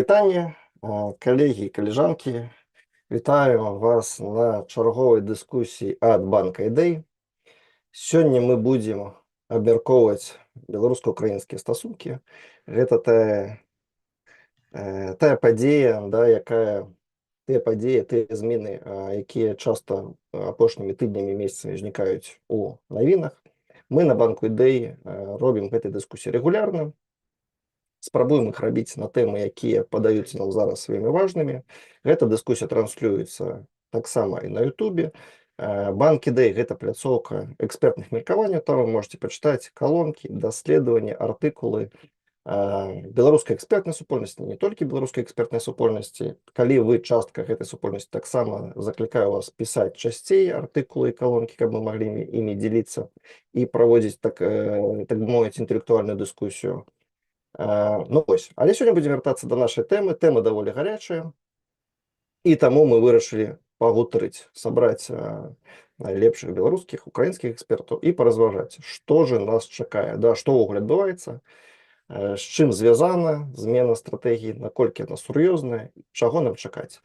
Вітання, колеги і колежанки. Вітаю вас на черговій дискусії ад Банка ідей. Сьогодні ми будемо абмяркоўваць беларуска-украінскія стасункі. Гэта тая падзея, тыя змены, якія часта апошнімі тыднямі, месяцамі ўзнікаюць у навінах. Мы на Банку ідэй робім гэтай дыскусіі рэгулярна. Спрабуем іх рабіць на тэмы, якія падаюцца нам зараз вельмі важнымі. Гэта дыскусія транслюецца таксама і на Ютубе. Банк ідэй гэта пляцоўка экспертных меркаванняў, там вы можете пачытаць калонкі, даследаванні, артыкулы беларускай экспертнай супольнасці, не толькі беларускай экспертнай супольнасці. Калі вы частка гэтай супольнасці, таксама заклікаю вас пісаць часцей артыкулы і калонкі, каб мы маглі імі дзеліцца і праводзіць, так бы мовіць, інтэлектуальную дыскусію. Але сёння будзем вяртацца да нашай тэмы. Тэма даволі гарячая, і таму мы вырашылі пагутарыць, сабраць найлепшых беларускіх, украінскіх экспертаў і паразважаць, што же нас чакае, што ўвогуле адбываецца, з чым звязана змена стратэгіі, наколькі яна сур'ёзная, чаго нам чакаць.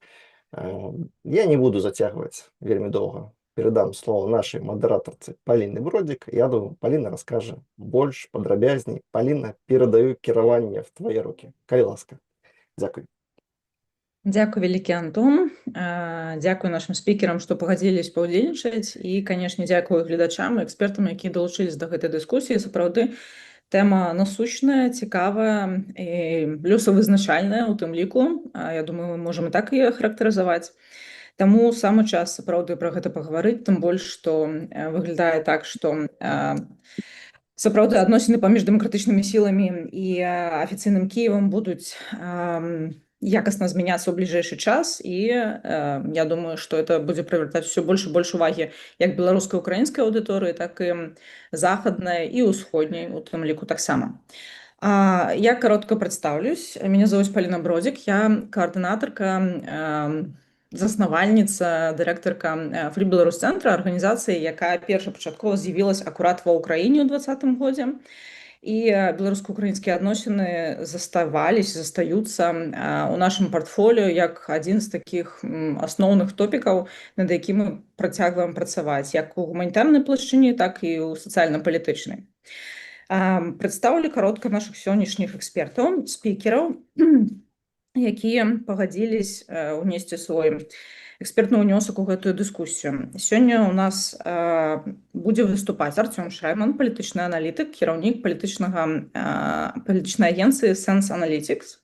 Я не буду зацягваць вельмі доўга. Передам слово нашей модераторце Полине Бродик. Я думаю, Полина расскажет больше, подробязней. Полина, передаю кіраванне в твои руки. Калі ласка. Дякую. Дзякуй вялікі, Антон. Дзякуй нашим спікерам, што пагадзіліся паўдзельнічаць. І, канешне, дзякуй гледачам і экспертам, якія далучыліся да гэтай дыскусіі. Сапраўды, тэма насущная, цікавая і лёсавызначальная у тым ліку. Я думаю, мы можам і так яе характарызаваць. Таму самы час сапраўды пра гэта пагаварыць, тым больш, што выглядае так, што сапраўды адносіны паміж дэмакратычнымі сіламі і афіцыйным Кіевам будуць якасна змяняцца ў бліжэйшы час, і я думаю, што это будзе прывяртаць усё больш і больш увагі як беларускай украінскай аўдыторыі, так і захаднай і ўсходняй, у тым ліку таксама. Я каротка прадстаўлюсь. Мяне зовут Полина Бродик, я коаардынатарка, заснавальніца, дырэктарка Free Belarus цэнтра, арганізацыі, якая першапачаткова з'явілася акурат ва ўкраіне ў 2020 годзе. І беларуска-украінскія адносіны застаюцца у нашым партфоліо як адзін з такіх асноўных топікаў, над якім мы працягваем працаваць як у гуманітарнай плашчыне, так і ў сацыяльна-палітычнай. Прадстаўлю каротка нашых сённяшніх экспертаў, спікераў, якія пагадзіліся ўнесці свой экспертны ўнёсак у гэтую дыскусію. Сёння у нас будзе выступаць Артём Шрайман, палітычны аналітык, кіраўнік палітычнай агенцыі Sense Analytics,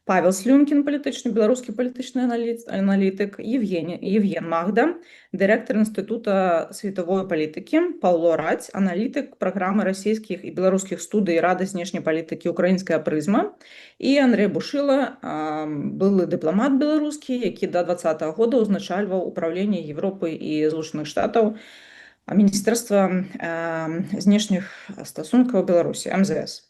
Павел Слюнкін, беларускі палітычны аналітык, Евген Магда, дырэктар Інстытута светавой палітыкі, Паўло Радзь, аналітык праграмы расійскіх і беларускіх студый Рады знешняй палітыкі «Украінская прызма», і Андрэй Бушыла, былы дыпламат беларускі, які да 2020 года ўзначальваў Управленне Европы і Злучаных Штатаў Міністэрства знешніх стасункаў Беларусі, МЗС.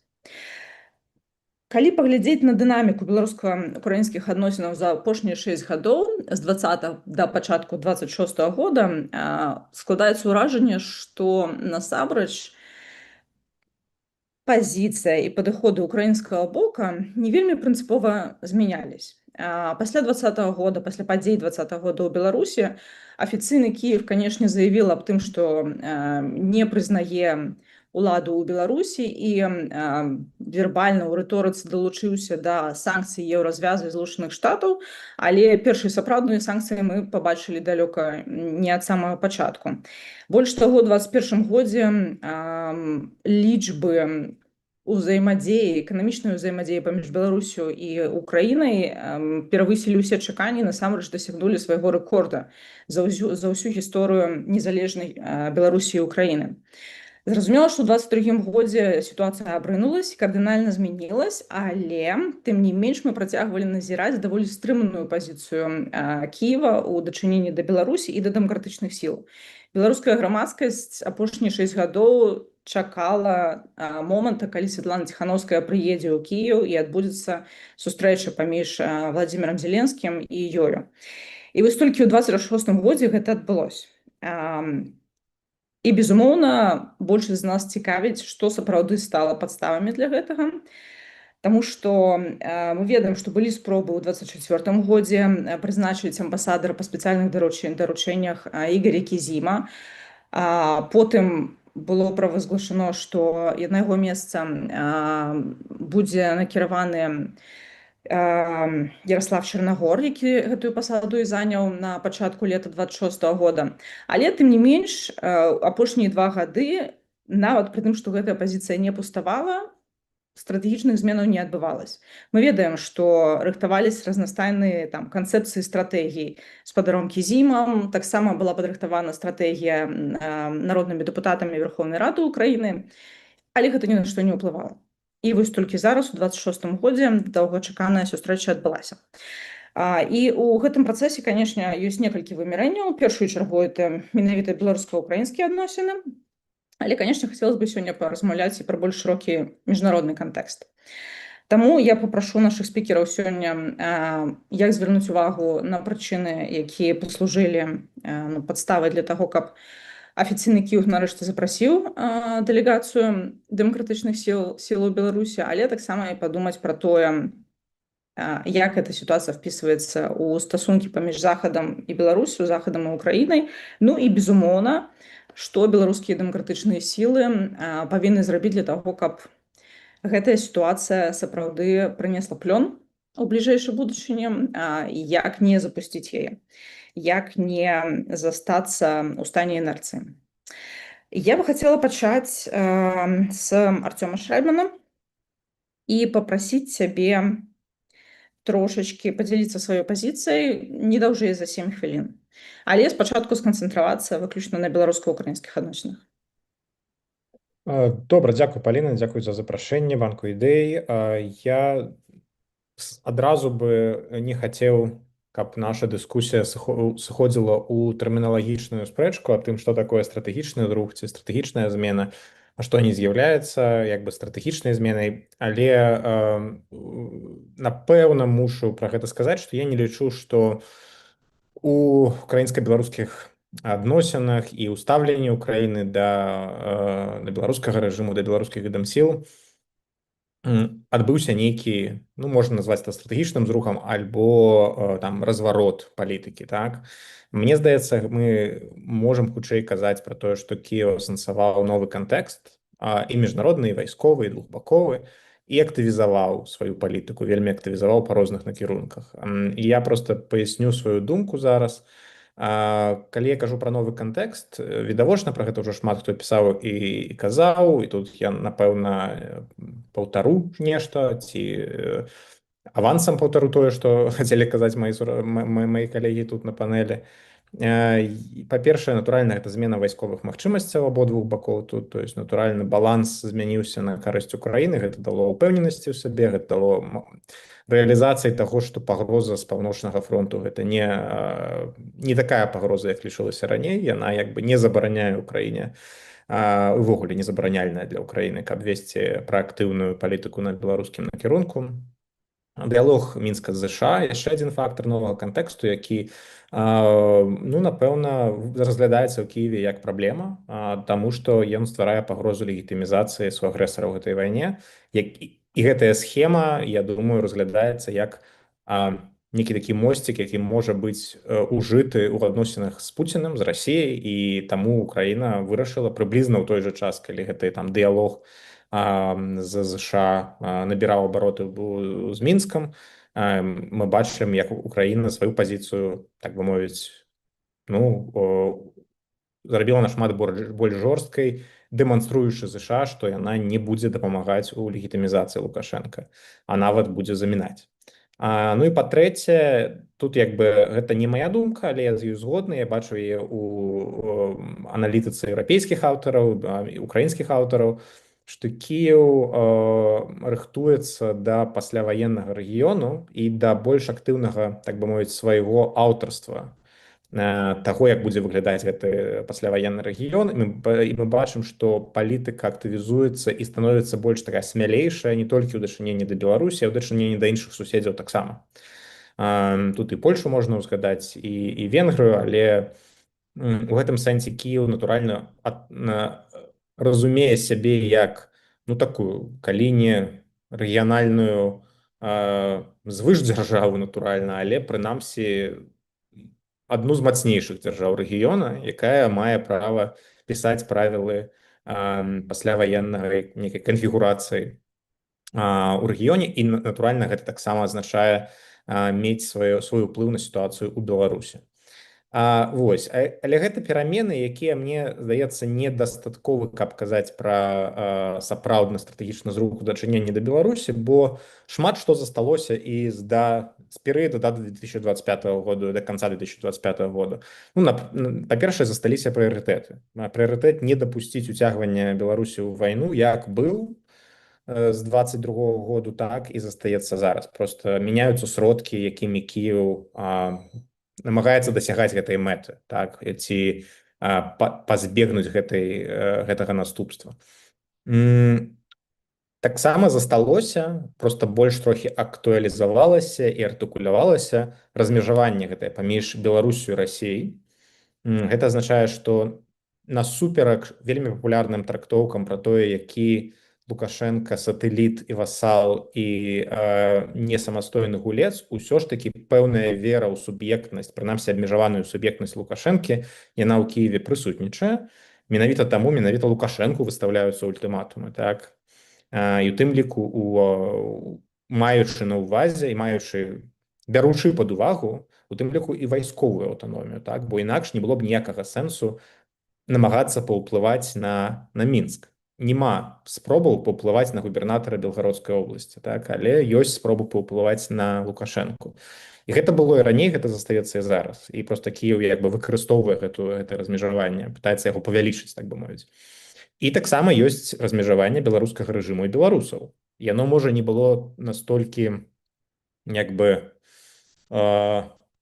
Калі паглядзець на дынаміку беларуска-украінскіх адносінаў за апошнія 6 гадоў, з 20 да пачатку 26 года, складаецца ўражанне, што насамрэч пазіцыя і падыходы украінскага бока не вельмі прынцыпова змянялись. Пасля 20 года, пасля падзей 20 года ў Беларусі, афіцыйны Кіев, канешне, заявіў аб тым, што не прызнае уладу ў Беларусі і вербальна ў рыторыцы далучыўся да санкцый еўразвязу Злучаных Штатаў, але першыя сапраўдныя санкцыі мы пабачылі далёка не ад самага пачатку. Больш таго, у 2021 годзе лічбы ўзаемадзеі, эканамічнай ўзаемадзеі паміж Беларусю і Украінай перавысілі ўсе чаканні, насамрэч дасягнулі свайго рэкорда за ўсю гісторыю незалежнай Беларусі і Украіны. Зразумела, што ў 2022 годзе сітуацыя абрынулась, кардынальна змянілась, але, тым не менш, мы працягвалі назіраць даволі стрыманую пазіцыю Кіева ў дачыненні да Беларусі і да дэмакратычных сіл. Беларуская грамадскасць апошнія 6 гадоў чакала момента, калі Святлана Ціхановская прыедзе ў Кіеў і адбудзецца сустрэча паміж Владзімірам Зеленскім і ёю. І вось толькі ў 26 годзе гэта адбылося. І, безумоўна, большасць з нас цікавіць, што сапраўды стала падставамі для гэтага. Таму што мы ведаем, што былі спробы ў 24 годзе прызначыць амбасадара па спецыяльных даручэннях Ігоря Кізіма. Потым было правазглашано, што на яго месца будзе накіраваны Ярослав Чарнагор, які гэтую пасаду і заняў на пачатку лета 26 года. Але тым не менш, апошнія 2 гады, нават пры тым, што гэтая пазіцыя не пуставала, стратэгічных зменаў не адбывалася. Мы ведаем, што рыхтаваліся разнастайныя канцэпцыі стратэгій з спадаром Кізімам, таксама была падрыхтавана стратэгія народнымі дэпутатамі Верховнай Рады Украіны, але гэта ні на што не ўплывала. І вось толькі зараз, у 26 годзе, доўгачаканая сустрэча адбылася. І ў гэтым працэсе, канешне, ёсць некалькі вымярэнняў. У першую чаргу это менавіта беларуска-украінскія адносіны. Але, канешне, хацелася бы сёння паразмаўляць і пра больш шырокі міжнародны кантэкст. Таму я папрашу нашых спікераў сёння як звярнуць увагу на прычыны, якія паслужылі падставай для таго, каб афіцыйны Кіеў нарэшце запрасіў дэлегацыю дэмакратычных сілаў Беларусі, але таксама і падумаць пра тое, як эта сітуацыя впісваецца ў стасункі паміж Захадам і Беларусю, Захадам і Украінай. Ну і, безумоўна, што беларускія дэмакратычныя сілы павінны зрабіць для таго, каб гэтая сітуацыя сапраўды прынесла плён у бліжэйшай будучыні, як не запусціць яе, як не застацца ў стане інерцыі. Я бы хацела пачаць з Артёма Шрайбмана і папрасіць цябе трошачкі падзяліцца сваёй пазіцыяй не даўжэй за 7 хвілін. Але спачатку сканцэнтравацца выключна на беларуска-украінскіх адносінах. Добра, дзякуй, Паліна, дзякуй за запрашэнне банку ідэй. Я адразу бы не хацеў, каб наша дыскусія сыходзіла ў тэрміналагічную спрэчку аб тым, што такое стратэгічны рух ці стратэгічная змена, а што не з'яўляецца як бы стратэгічнай зменай. Але напэўна мушу пра гэта сказаць, што я не лічу, што у украінска-беларускіх адносінах і ў стаўленні Украіны да беларускага рэжыму, да беларускіх відомсіл адбыўся нейкі, можна назваць это стратэгічным зрухам альбо разварот палітыкі, так? Мне здаецца, мы можам хутчэй казаць пра тое, што Кіеў асэнсаваў новы кантэкст, і міжнародны, і вайсковы, і двухбаковы, і актывізаваў сваю палітыку, вельмі актывізаваў па розных накірунках. І я проста паясню сваю думку зараз. Калі я кажу пра новы кантэкст, відавочна, пра гэта ўжо шмат хто пісаў і казаў, і тут я, напэўна, паўтару нешта, ці авансам паўтару тое, што хацелі казаць мои калегі тут на панелі. Па-першае, натуральна, гэта змена вайсковых магчымасцяў абодвух бакоў тут, то есть натуральны баланс змяніўся на карысць Украіны, гэта дало ўпэўненасці ў сабе, гэта дало рэалізацыі таго, што пагроза з паўночнага фронту гэта не такая пагроза, як лічылася раней, яна як бы не забараняе Украіне, увогуле не забараняльная для Украіны, каб весці праактыўную палітыку на беларускім накірунку. Дыялог Мінска з ЗША яшчэ адзін фактор новага кантэксту, які напэўна разглядаецца ў Кіеве як праблема, таму што ён стварае пагрозу легітымізацыі суагрэсара ў гэтай вайне. І гэтая схема, я думаю, разглядаецца як нейкі такі мосцік, які можа быць ужыты ў адносінах з Пуцінам, з Расіяй, і таму Украіна вырашыла прыблізна ў той жа час, калі гэты дыялог з ЗША набіраў абароты з Мінскам, мы бачым, як Украіна сваю пазіцыю, так бы мовіць, зрабіла нашмат больш жорсткай, дэманструючы ЗША, што яна не будзе дапамагаць у легітымізацыі Лукашенка, а нават будзе замінаць. І па-трэцяе, тут як бы гэта не моя думка, але я з ёй згодны, я бачу яе ў аналітыцы еўрапейскіх аўтараў, украінскіх аўтараў, што Кіеў рыхтуецца да пасляваеннага рэгіёну і да больш актыўнага, так бы мовіць, свайго аўтарства, таго, як будзе выглядаць гэты пасляваенны рэгіён. І мы бачым, што палітыка актывізуецца і становіцца больш такая смялейшая не толькі ў дачыненні да Беларусі, а ў дачыненні да іншых суседзяў таксама. Тут і Польшу можна ўзгадаць, і Венгрыю, але у гэтым сэнсе Кіеў, натуральна, разумее сябе як такую, калі не рэгіянальную звышдзяржаву, натуральна, але прынамсі адну з мацнейшых дзяржаў рэгіёна, якая мае права пісаць правілы пасляваеннага нейкай канфігурацыі у рэгіёне, і натуральна гэта таксама азначае мець свой уплыў на сітуацыю ў Беларусі. Вось, але гэта перамены, якія, мне здаецца, недастатковы, каб казаць пра сапраўдна стратэгічны зрух у дачыненні да Беларусі, бо шмат што засталося і з перыяду да 2025 году, да канца 2025 году. Ну, па-першае, засталіся прыярытэты. Прыярытэт не дапусціць уцягвання Беларусі ў вайну, як быў з 22 году, так і застаецца зараз. Просто мяняюцца сродкі, якімі Кіеў намагаецца дасягаць гэтай мэты, так, ці пазбегнуць гэтага наступства. Таксама засталося, просто больш трохі актуалізавалася і артыкулявалася размежаванне гэтае паміж Беларусю і Расіяй. Гэта азначае, што насуперак вельмі папулярным трактоўкам пра тое, які Лукашенко сатэліт і васал і не самастойны гулец, усё ж такі пэўная вера ў суб'ектнасць, прынамсі абмежаваную суб'ектнасць Лукашэнкі, яна ў Кіеве прысутнічае. Менавіта таму менавіта Лукашэнку выстаўляюцца ультыматумы, так. І ў тым ліку, маючы на ўвазе і бяручы пад увагу, у тым ліку і вайсковую аўтаномію, так, бо інакш не было б ніякага сэнсу намагацца паўплываць на Мінск. Нема спробаў паўплываць на губернатара Белгародскай обласці, так, але ёсць спробы паўплываць на Лукашэнку. І гэта было і раней, гэта застаецца і зараз. І проста Кіеў як бы выкарыстоўвае гэта размежаванне, пытаецца яго павялічыць, так бы мовіць. І таксама ёсць размежаванне беларускага рэжыму і беларусаў. Яно, можа, не было настолькі як бы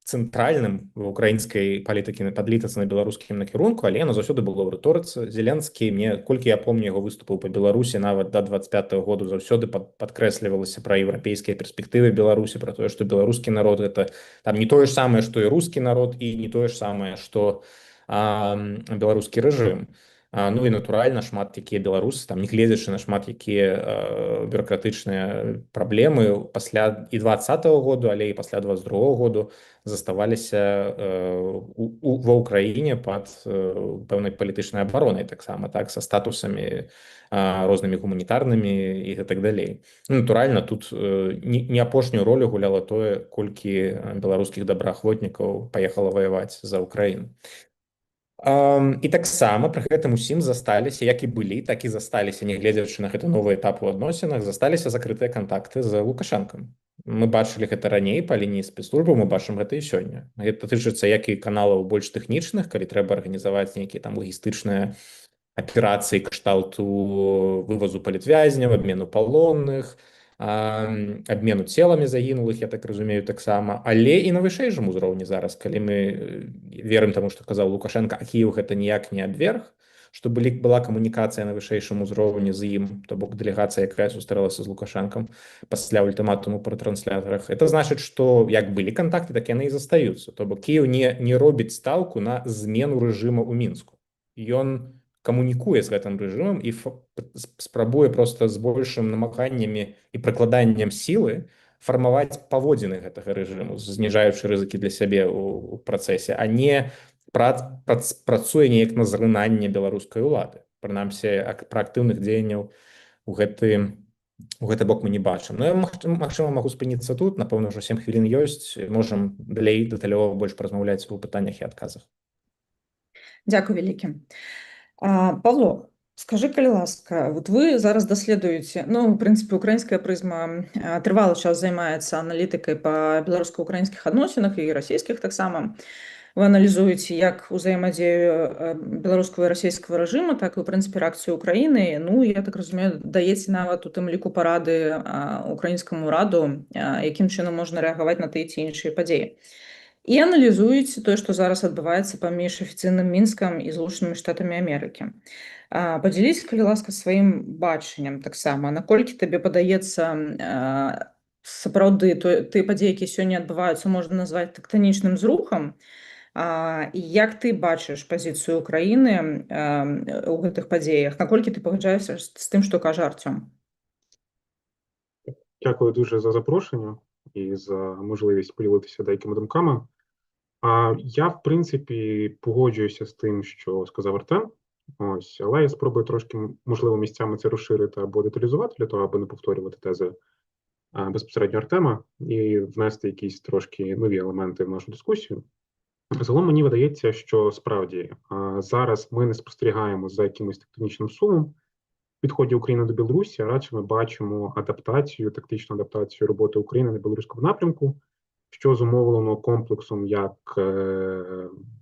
цэнтральным ва ўкраінскай палітыкі падлітацца на беларускім накірунку, але яно заўсёды было ў рыторыцы. Зеленскі, колькі я помню яго выступаў па Беларусі, нават да 25-го году заўсёды падкрэслівалася пра еўрапейскія перспектывы Беларусі, пра тое, што беларускі народ гэта там не тое ж самае, што і рускі народ, і не тое ж самае, што беларускі рэжым. Ну і натуральна, шмат якія беларусы, там, нягледзячы на шмат якія бюрократычныя праблемы пасля і 20-го году, але і пасля 22-го году заставаліся ва ўкраіне пад пэўнай палітычнай абаронай таксама, так, са статусамі рознымі гуманітарнымі і так далей. Ну, натуральна, тут не апошнюю ролю гуляла тое, колькі беларускіх добраахвотнікаў паехала ваяваць за Ўкраіну. І таксама пры гэтым усім засталіся, як і былі, так і засталіся, нягледзячы на гэты новы этап у адносінах, засталіся закрытыя кантакты з Лукашэнкам. Мы бачылі гэта раней па лініі спецслужбы, мы бачым гэта і сёння. Гэта тычыцца як і каналаў больш тэхнічных, калі трэба арганізаваць нейкія там лагістычныя аперацыі кшталту вывазу палітвязняў, абмену палонных, абмену целамі загінулых, я так разумею, таксама, але і на вышэйшым узроўні зараз, калі мы верым таму, што казаў Лукашенко, а Кіеў гэта ніяк не абверг, што была камунікацыя на вышэйшым узроўні з ім, то бок дэлегацыя, якая сустрэлася з Лукашэнкам пасля ультыматуму пры транслятарах. Это значыць, што як былі кантакты, так яны і застаюцца. То бок Кіеў не робіць стаўку на змену рэжыма ў Мінску. Ён камунікуе з гэтым рэжымам і спрабуе проста з большым намаганнямі і прыкладаннем сілы фармаваць паводзіны гэтага рэжыму, зніжаючы рызыкі для сябе ў працэсе, а не працуе неяк на зрынанне беларускай улады. Прынамсі, пра актыўных дзеянняў у гэты бок мы не бачым. Ну, я, магчыма, магу спыніцца тут, напэўна, ўжо 7 хвілін ёсць, можам далей дэталёва больш паразмаўляць у пытаннях і адказах. Дзякуй вялікі. Павло, скажи, калі ласка, вот вы зараз даследуеце, ну, в прынцыпе, украінская прызма трывалы час займаецца аналітыкай па беларуска-украінскіх адносінах і расійскіх таксама. Вы аналізуеце як узаемадзею беларускага і расійскага рэжыма, так і, в прынцыпе, рэакцыю Украіны. Ну, я так разумею, даеце нават у тым ліку парады украінскаму ўраду, якім чынам можна рэагаваць на тыя ці іншыя падзеі. І аналізуеце тое, што зараз адбываецца паміж афіцыйным Мінскам і Злучанымі Штатамі Амерыкі. Падзяліся, калі ласка, сваім бачаннем таксама. Наколькі табе падаецца, сапраўды тыя падзеі, якія сёння адбываюцца, можна назваць тэктанічным зрухам? І як ты бачыш пазіцыю Украіны ў гэтых падзеях? Наколькі ты пагаджаешся з тым, што кажа Артём? Дякую дуже за запрошення і за можливість поділитися деякими думками. Я, в принципі, погоджуюся з тим, що сказав Артем. Ось, але я спробую трошки, можливо, місцями це розширити або деталізувати для того, аби не повторювати тези безпосередньо Артема і внести якісь трошки нові елементи в нашу дискусію. Загалом мені видається, що справді зараз ми не спостерігаємо за якимось тектонічним сумом в підході України до Білорусі, а радше ми бачимо адаптацію, тактичну адаптацію роботи України на білоруському напрямку, що зумовлено комплексом як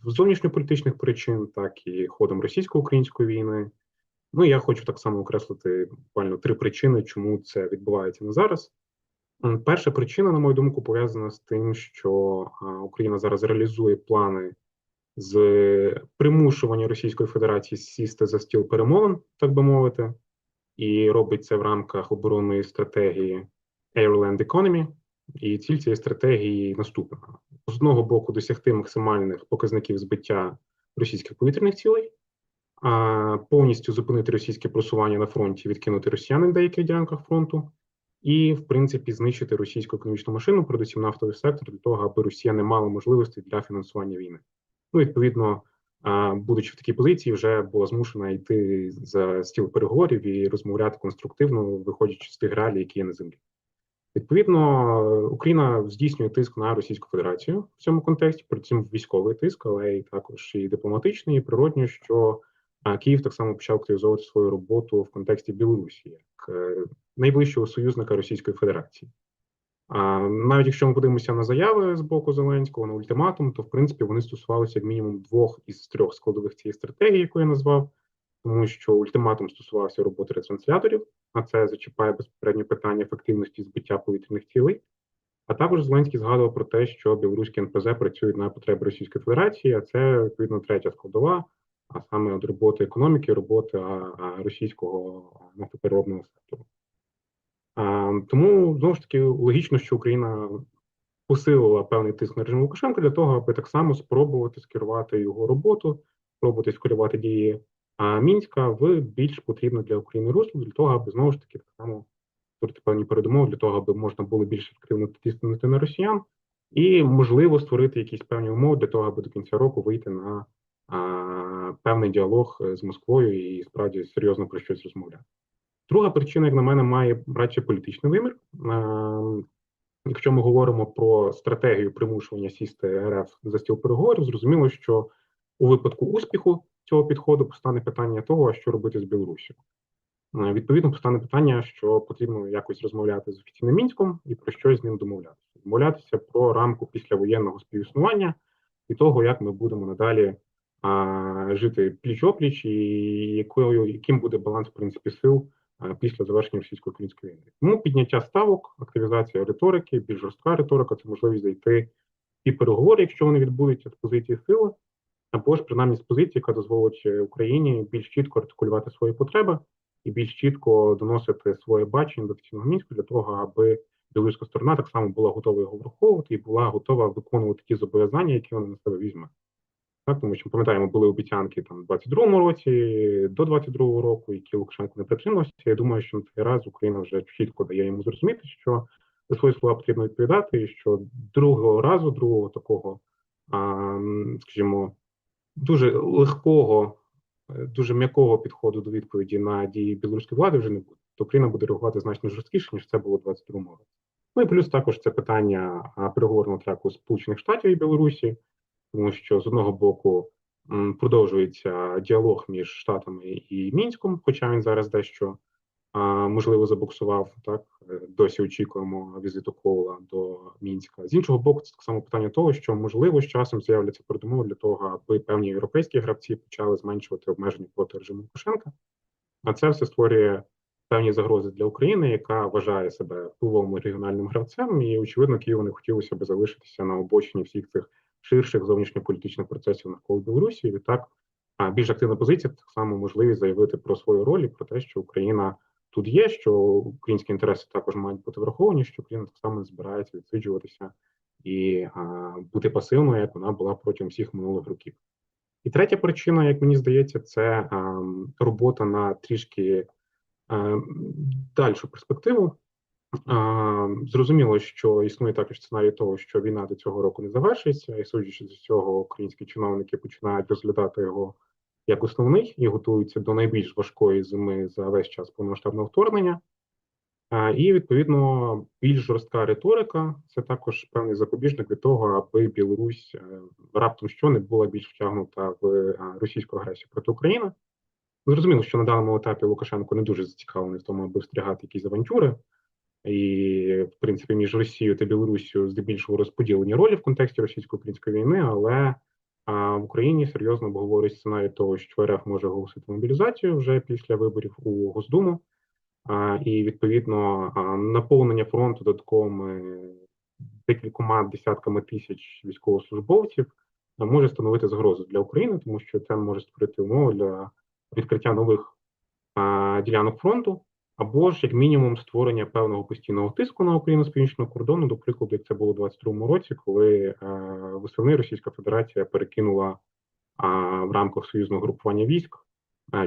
зовнішньополітичних причин, так і ходом російсько-української війни. Ну, я хочу так само окреслити буквально 3 причини, чому це відбувається на зараз. Перша причина, на мою думку, пов'язана з тим, що Україна зараз реалізує плани з примушування Російської Федерації сісти за стіл перемовин, так би мовити, і робить це в рамках оборонної стратегії Air-Land Economy. І ціль цієї стратегії наступна. З одного боку, досягти максимальних показників збиття російських повітряних цілей, повністю зупинити російське просування на фронті, відкинути росіян на деяких ділянках фронту, і, в принципі, знищити російську економічну машину, передусім нафтовий сектор, для того, аби Росія не мала можливостей для фінансування війни. Ну, відповідно, будучи в такій позиції, вже була змушена йти за стіл переговорів і розмовляти конструктивно, виходячи з тих реалій, які є на землі. Відповідно, Україна здійснює тиск на Російську Федерацію в цьому контексті, причому військовий тиск, але й також і дипломатичний, і природньо, що Київ так само почав активізовувати свою роботу в контексті Білорусі, як найближчого союзника Російської Федерації. Навіть якщо ми подивимося на заяви з боку Зеленського, на ультиматум, то в принципі вони стосувалися як мінімум 2 із 3 складових цієї стратегії, яку я назвав, тому що ультиматум стосувався роботи ретрансляторів, а це зачіпає безпосередньо питання ефективності збиття повітряних цілей. А також Зеленський згадував про те, що білоруські НПЗ працюють на потреби Російської Федерації, а це, відповідно, 3 складова, а саме от роботи економіки, роботи російського нафтопереробного сектору. Тому, знову ж таки, логічно, що Україна посилила певний тиск на режим Лукашенка для того, аби так само спробувати скерувати його роботу, спробувати скерувати дії Мінська в більш потрібне для України русло, для того, аби, знову ж таки, так само створити певні передумови, для того, аби можна було більш ефективно тиснути на росіян і, можливо, створити якісь певні умови для того, аби до кінця року вийти на певний діалог з Москвою і справді серйозно про щось розмовляти. Друга причина, як на мене, має радше політичний вимір. Якщо ми говоримо про стратегію примушування сісти РФ за стіл переговорів, зрозуміло, що у випадку успіху цього підходу постане питання того, а що робити з Білоруссю. Відповідно, постане питання, що потрібно якось розмовляти з офіційним Мінськом і про щось з ним домовлятися. Домовлятися про рамку післявоєнного співіснування і того, як ми будемо надалі жити пліч-опліч і яким буде баланс, в принципі, сил після завершення російсько-української війни. Тому підняття ставок, активізація риторики, більш жорстка риторика – це можливість зайти і переговори, якщо вони відбудуться з позиції сили, або ж принаймні з позиції, яка дозволить Україні більш чітко артикулювати свої потреби і більш чітко доносити своє бачення до офіційного Мінську для того, аби білоруська сторона так само була готова його враховувати і була готова виконувати ті зобов'язання, які вона на себе візьме. Так, тому що, пам'ятаємо, були обіцянки там у 22-му році, до 22-го року, які Лукашенко не притримався. Я думаю, що на цей раз Україна вже чітко дає йому зрозуміти, що за свої слова потрібно відповідати, і що другого такого, скажімо, дуже легкого, дуже м'якого підходу до відповіді на дії білоруської влади вже не буде. То Україна буде реагувати значно жорсткіше, ніж це було у 22-му році. Ну і плюс також це питання переговорного треку Сполучених Штатів і Білорусі, тому що з одного боку продовжується діалог між Штатами і Мінськом, хоча він зараз дещо, можливо, забуксував, так, досі очікуємо візиту Коула до Мінська. З іншого боку, це так само питання того, що, можливо, з часом з'являться передумови для того, аби певні європейські гравці почали зменшувати обмеження проти режиму Лукашенка, а це все створює певні загрози для України, яка вважає себе впливовим регіональним гравцем, і, очевидно, Києву не хотілося б залишитися на обочині всіх цих ширших зовнішньополітичних процесів навколо Білорусі. Відтак, більш активна позиція, так само можливість заявити про свою роль і про те, що Україна тут є, що українські інтереси також мають бути враховані, що Україна так само не збирається відсиджуватися і бути пасивною, як вона була протягом всіх минулих років. І третя причина, як мені здається, це робота на трішки дальшу перспективу. Зрозуміло, що існує також сценарій того, що війна до цього року не завершиться, і судячи з цього, українські чиновники починають розглядати його як основний і готуються до найбільш важкої зими за весь час повномасштабного вторгнення. І, відповідно, більш жорстка риторика – це також певний запобіжник від того, аби Білорусь раптом що не була більш втягнута в російську агресію проти України. Зрозуміло, що на даному етапі Лукашенко не дуже зацікавлений в тому, аби встрягати якісь авантюри. І, в принципі, між Росією та Білоруссю здебільшого розподілені ролі в контексті російсько-української війни, але в Україні серйозно обговорюють сценарій того, що РФ може оголосити мобілізацію вже після виборів у Госдуму. І, відповідно, наповнення фронту додатковими декількома десятками тисяч військовослужбовців може становити загрозу для України, тому що це може створити умови для відкриття нових ділянок фронту, або ж, як мінімум, створення певного постійного тиску на Україну з північного кордону, до прикладу, як це було у 2022 році, коли восени Російська Федерація перекинула в рамках союзного групування військ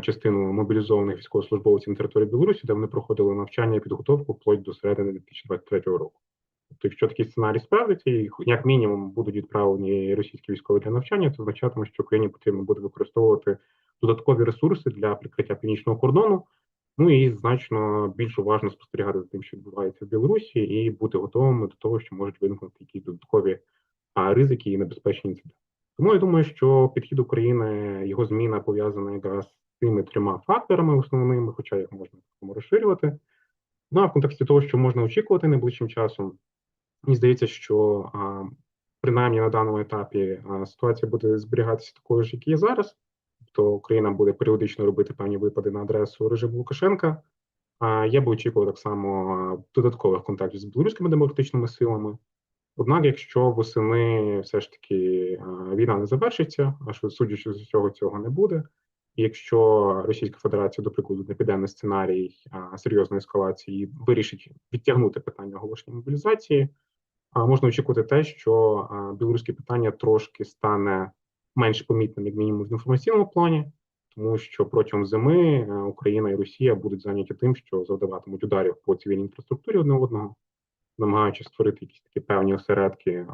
частину мобілізованих військовослужбовців на території Білорусі, де вони проходили навчання і підготовку вплоть до середини 2023 року. Тобто, якщо такий сценарій справдиться, і як мінімум будуть відправлені російські військові для навчання, це означатиме, що Україні потрібно буде використовувати додаткові ресурси для прикриття північного кордону, ну і значно більш уважно спостерігати за тим, що відбувається в Білорусі, і бути готовими до того, що можуть виникнути якісь додаткові ризики і небезпечні інциденти. Тому я думаю, що підхід України, його зміна пов'язана якраз з цими трьома факторами основними, хоча їх можна розширювати. Ну а в контексті того, що можна очікувати найближчим часом, мені здається, що принаймні на даному етапі ситуація буде зберігатися такою ж, як і є зараз. Тобто Україна буде періодично робити певні випади на адресу режиму Лукашенка. Я би очікував так само додаткових контактів з білоруськими демократичними силами. Однак, якщо восени все ж таки війна не завершиться, а що судячи з усього цього не буде, і якщо Російська Федерація, до прикладу, не піде на сценарій серйозної ескалації і вирішить відтягнути питання оголошення мобілізації, можна очікувати те, що білоруське питання трошки стане менш помітним, як мінімум, в інформаційному плані, тому що протягом зими Україна і Росія будуть зайняті тим, що завдаватимуть ударів по цивільній інфраструктурі одне одного, намагаючись створити якісь такі певні осередки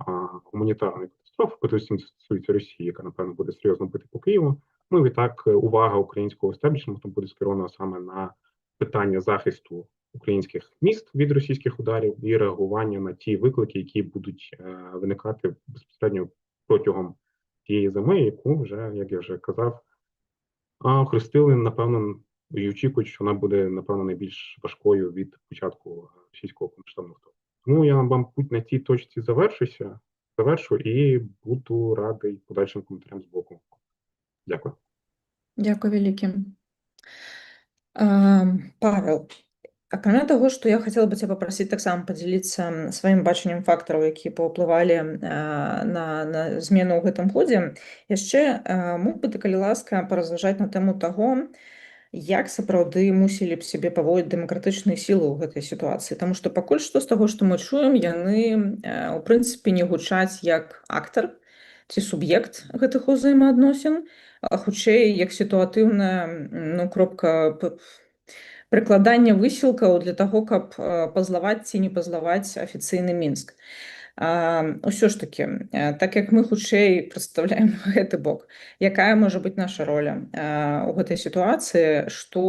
гуманітарної катастрофи, передусім це стосується Росії, яка, напевно, буде серйозно бити по Києву. Ну і відтак увага українського естеблішменту буде скерована саме на питання захисту українських міст від російських ударів і реагування на ті виклики, які будуть виникати безпосередньо протягом тієї зими, яку вже, як я вже казав, охрестили, напевно, і очікують, що вона буде, напевно, найбільш важкою від початку російського повномасштабного вторгнення. Тому я, мабуть, на цій точці завершу і буду радий подальшим коментарям з боку. Дякую. Дякую вялікі. Павел, акрамя таго, што я хацела бы цябе папрасіць таксама падзяліцца сваім бачаннем фактараў, якія паўплывалі на змену ў гэтым годзе, яшчэ мог бы ты, калі ласка, паразважаць на тэму таго, як сапраўды мусілі б сябе паводзіць дэмакратычныя сілы ў гэтай сітуацыі. Таму што пакуль што з таго, што мы чуем, яны, у прынцыпе, не гучаць як актар ці суб'ект гэтых узаемаадносін, а хутчэй як сітуатыўная кропка прыкладання высілкаў для таго, каб пазлаваць ці не пазлаваць афіцыйны Мінск. Усё ж такі, так як мы хутчэй прадстаўляем гэты бок, якая можа быць наша роля ў гэтай сітуацыі, што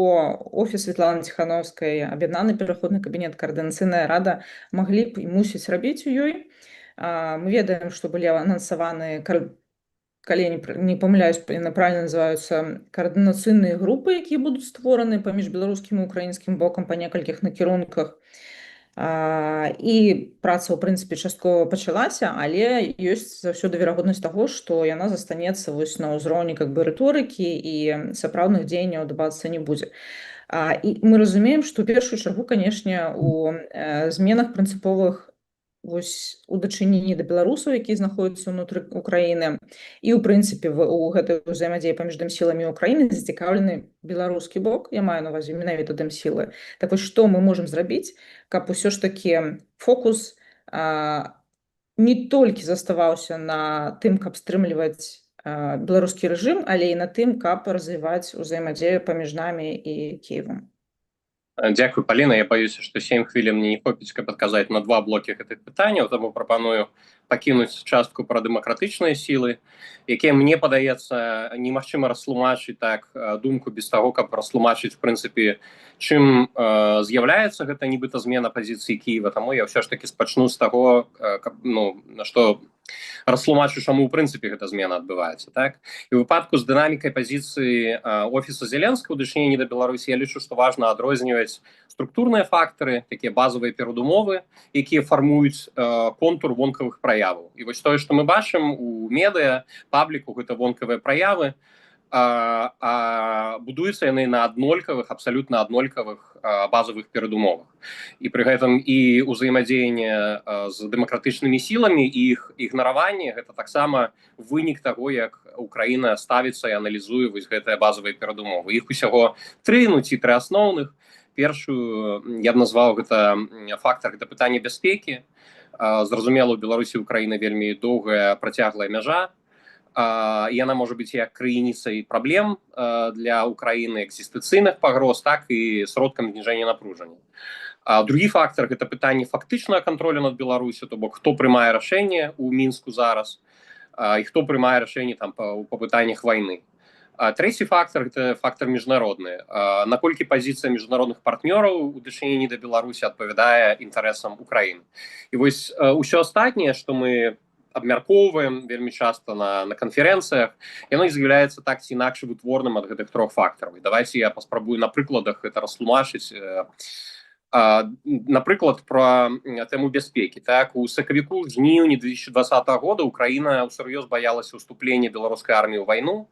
офіс Светланы Ціхановскай, аб'яднаны пераходны кабінет, каардынацыйная рада маглі б і мусіць рабіць у ёй. Мы ведаем, што былі анансаваны, калі я не памыляюсь, яны правільна называюцца каардынацыйныя групы, якія будуць створаны паміж беларускім і украінскім бокам па некалькіх накірунках. І праца, ў прынцыпе, часткова пачалася, але ёсць заўсёды верагоднасць таго, што яна застанецца на ўзроўні рыторыкі і сапраўдных дзеянняў адбывацца не будзе. І мы разумеем, што ў першую чаргу, канешне, у зменах прынцыповых у дачыненні да беларусаў, якія знаходзяцца ўнутры Украіны, і, ў прынцыпе, у гэтай узаемадзеі паміж дэмсіламі Украіны зацікаўлены беларускі бок, я маю на ўвазе менавіта дэмсілы. Так вось, што мы можам зрабіць, каб усё ж такі фокус не толькі заставаўся на тым, каб стрымліваць беларускі рэжым, але і на тым, каб развіваць узаемадзею паміж намі і Кіевам. Дякую, Паліна. Я боюся, што 7 хвілін мне не хопіць, каб адказаць на 2 блокі гэтых пытанняў, таму прапаную пакінуць частку пра дэмакратычныя сілы, якія, мне падаецца, немагчыма растлумачыць так думку без таго, каб растлумачыць, в прынцыпе, чым з'яўляецца гэта нібыта змена пазіцыі Кіева. Таму я ўсё ж такі спачну з таго, што растлумачу, чаму ў прынцыпе гэта змена адбываецца. Так? І ў выпадку з дынамікай пазіцыі офіса Зеленскага ў дачыненні да Беларусі, я лічу, што важна адрозніваць структурныя фактары, такія базавыя перадумовы, якія фармуюць контур вонкавых праяваў. І вось тое, што мы бачым у медыа, пабліку, гэта вонкавыя праявы, будуюцца яны на аднолькавых, абсалютна аднолькавых базавых перадумовах. І пры гэтым і ўзаемадзеянне з дэмакратычнымі сіламі і іх ігнараванне гэта таксама вынік таго, як Украіна ставіцца і аналізуе вось гэтыя базавыя перадумовы. Іх усяго 3, ну ці 3 асноўных. Першую я б назваў гэта фактар, гэта пытанне бяспекі. Зразумела, у Беларусі і Украіны вельмі доўгая працяглая мяжа. Яна можа быць як крыніцай праблем для Украіны, экзістэнцыйных пагроз, так і сродкам зніжэння напружання. Другі фактар гэта пытанне фактычнага кантролю над Беларусю, то бок хто прымае рашэнне ў Мінску зараз і хто прымае рашэнне там па пытаннях вайны. Трэці фактар гэта фактар міжнародны. Наколькі пазіцыя міжнародных партнёраў у дачыненні да Беларусі адпавядае інтарэсам Украіны. І вось усё астатняе, што мы абмяркоўваем вельмі часта на канферэнцыях, яно з'яўляецца так ці інакш вытворным ад гэтых 3 фактараў. І давайте я паспрабую на прыкладах гэта растлумачыць. Напрыклад, пра тэму бяспекі. Так, у сакавіку жніўні 2020 года Украіна ўсур'ёз баялася ўступлення беларускай арміі ў вайну,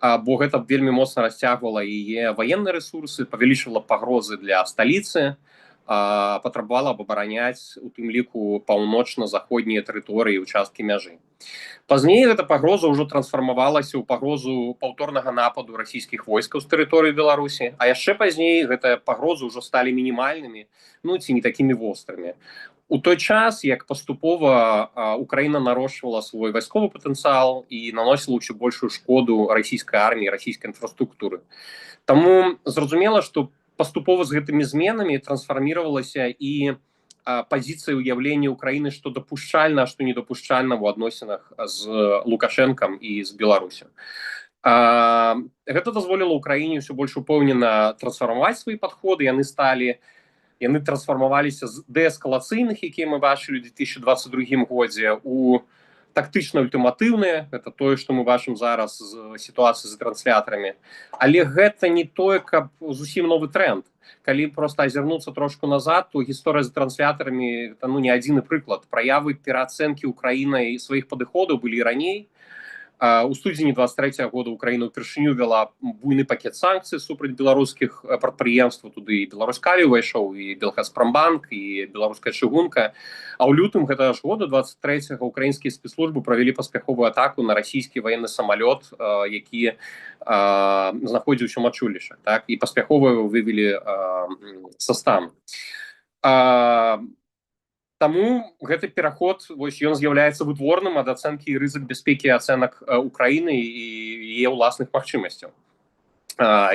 бо гэта вельмі моцна расцягвала яе ваенныя рэсурсы, павялічвала пагрозы для сталіцы, патрабавала абараняць у тым ліку паўночна-заходнія тэрыторыі, участкі мяжы. Пазней гэта пагроза ўжо трансфармавалася ў пагрозу паўторнага нападу расійскіх войскаў з тэрыторыі Беларусі, а яшчэ пазней гэтыя пагрозы ўжо сталі мінімальнымі, ну ці не такімі вострымі. У той час, як паступова Украіна нарошчвала свой вайсковы патэнцыял і наносіла ўсё большую шкоду расійскай арміі, расійскай інфраструктуры. Таму зразумела, што паступова з гэтымі зменамі трансфарміравалася і пазіцыя ўяўлення Украіны, што дапушчальна, а што недапушчальна ў адносінах з Лукашэнкам і з Беларусю. Гэта дазволіла Украіне ўсё больш упэўнена трансфармаваць свае падходы, яны трансфармаваліся з дээскалацыйных, якія мы бачылі ў 2022 годзе, у тактычна-ультыматыўныя, гэта тое, што мы бачым зараз з сітуацыі з транслятарамі. Але гэта не тое, каб зусім новы тренд. Калі проста азірнуцца трошку назад, то гісторыя з транслятарамі это не адзіны прыклад. Праявы пераацэнкі Украінай сваіх падыходаў былі раней. У студзені 23 года Украіна ўпершыню вела буйны пакет санкцый супраць беларускіх прадпрыемстваў, туды і Беларуськалі ўвайшоў, і Белгазпромбанк, і беларуская чыгунка. А ў лютым гэтага ж года 23-го украінскія спецслужбы правялі паспяховую атаку на расійскі ваенны самалёт, які знаходзіўся ў мачулішах, так, і паспяхова вывелі са стану. Таму гэты пераход, вось ён з'яўляецца вытворным ад ацэнкі рызык бяспекі і ацэнак Украіны і яе ўласных магчымасцяў.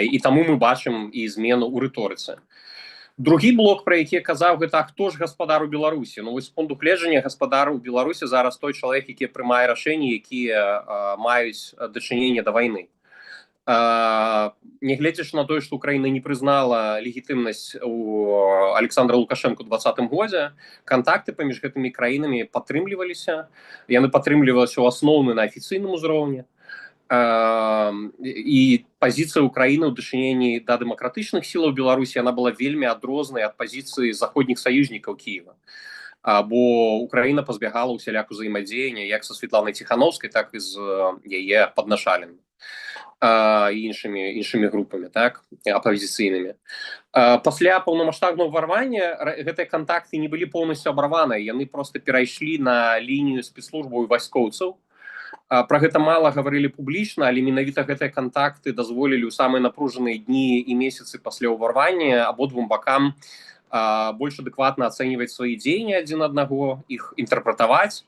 І таму мы бачым і змену ў рыторыцы. Другі блок, пра які казаў, гэта хто ж гаспадар у Беларусі. Ну вось з пункту гледжання гаспадар у Беларусі зараз той чалавек, які прымае рашэнні, якія маюць дачыненне да вайны. Нягледзячы на тое, што Украіна не прызнала легітымнасць у Александра Лукашэнка ў 2020 годзе, кантакты паміж гэтымі краінамі падтрымліваліся. Яны падтрымліваліся ў асноўным на афіцыйным узроўні. І пазіцыя Украіны ў дачыненні да дэмакратычных сілаў Беларусі яна была вельмі адрознай ад пазіцыі заходніх саюзнікаў Кіева. Бо Украіна пазбягала ўсяляк узаемадзеяння як са Святланай Ціхановскай, так і з яе падначаленымі. Іншымі групамі, так, апазіцыйнымі. Пасля паўнамаштабнага ўварвання гэтыя кантакты не былі поўнасцю абарваныя, яны проста перайшлі на лінію спецслужбаў і вайскоўцаў. Пра гэта мала гаварылі публічна, але менавіта гэтыя кантакты дазволілі ў самыя напружаныя дні і месяцы пасля ўварвання абодвум бакам больш адэкватна ацэньваць свае дзеянні адзін аднаго, іх інтэрпрэтаваць,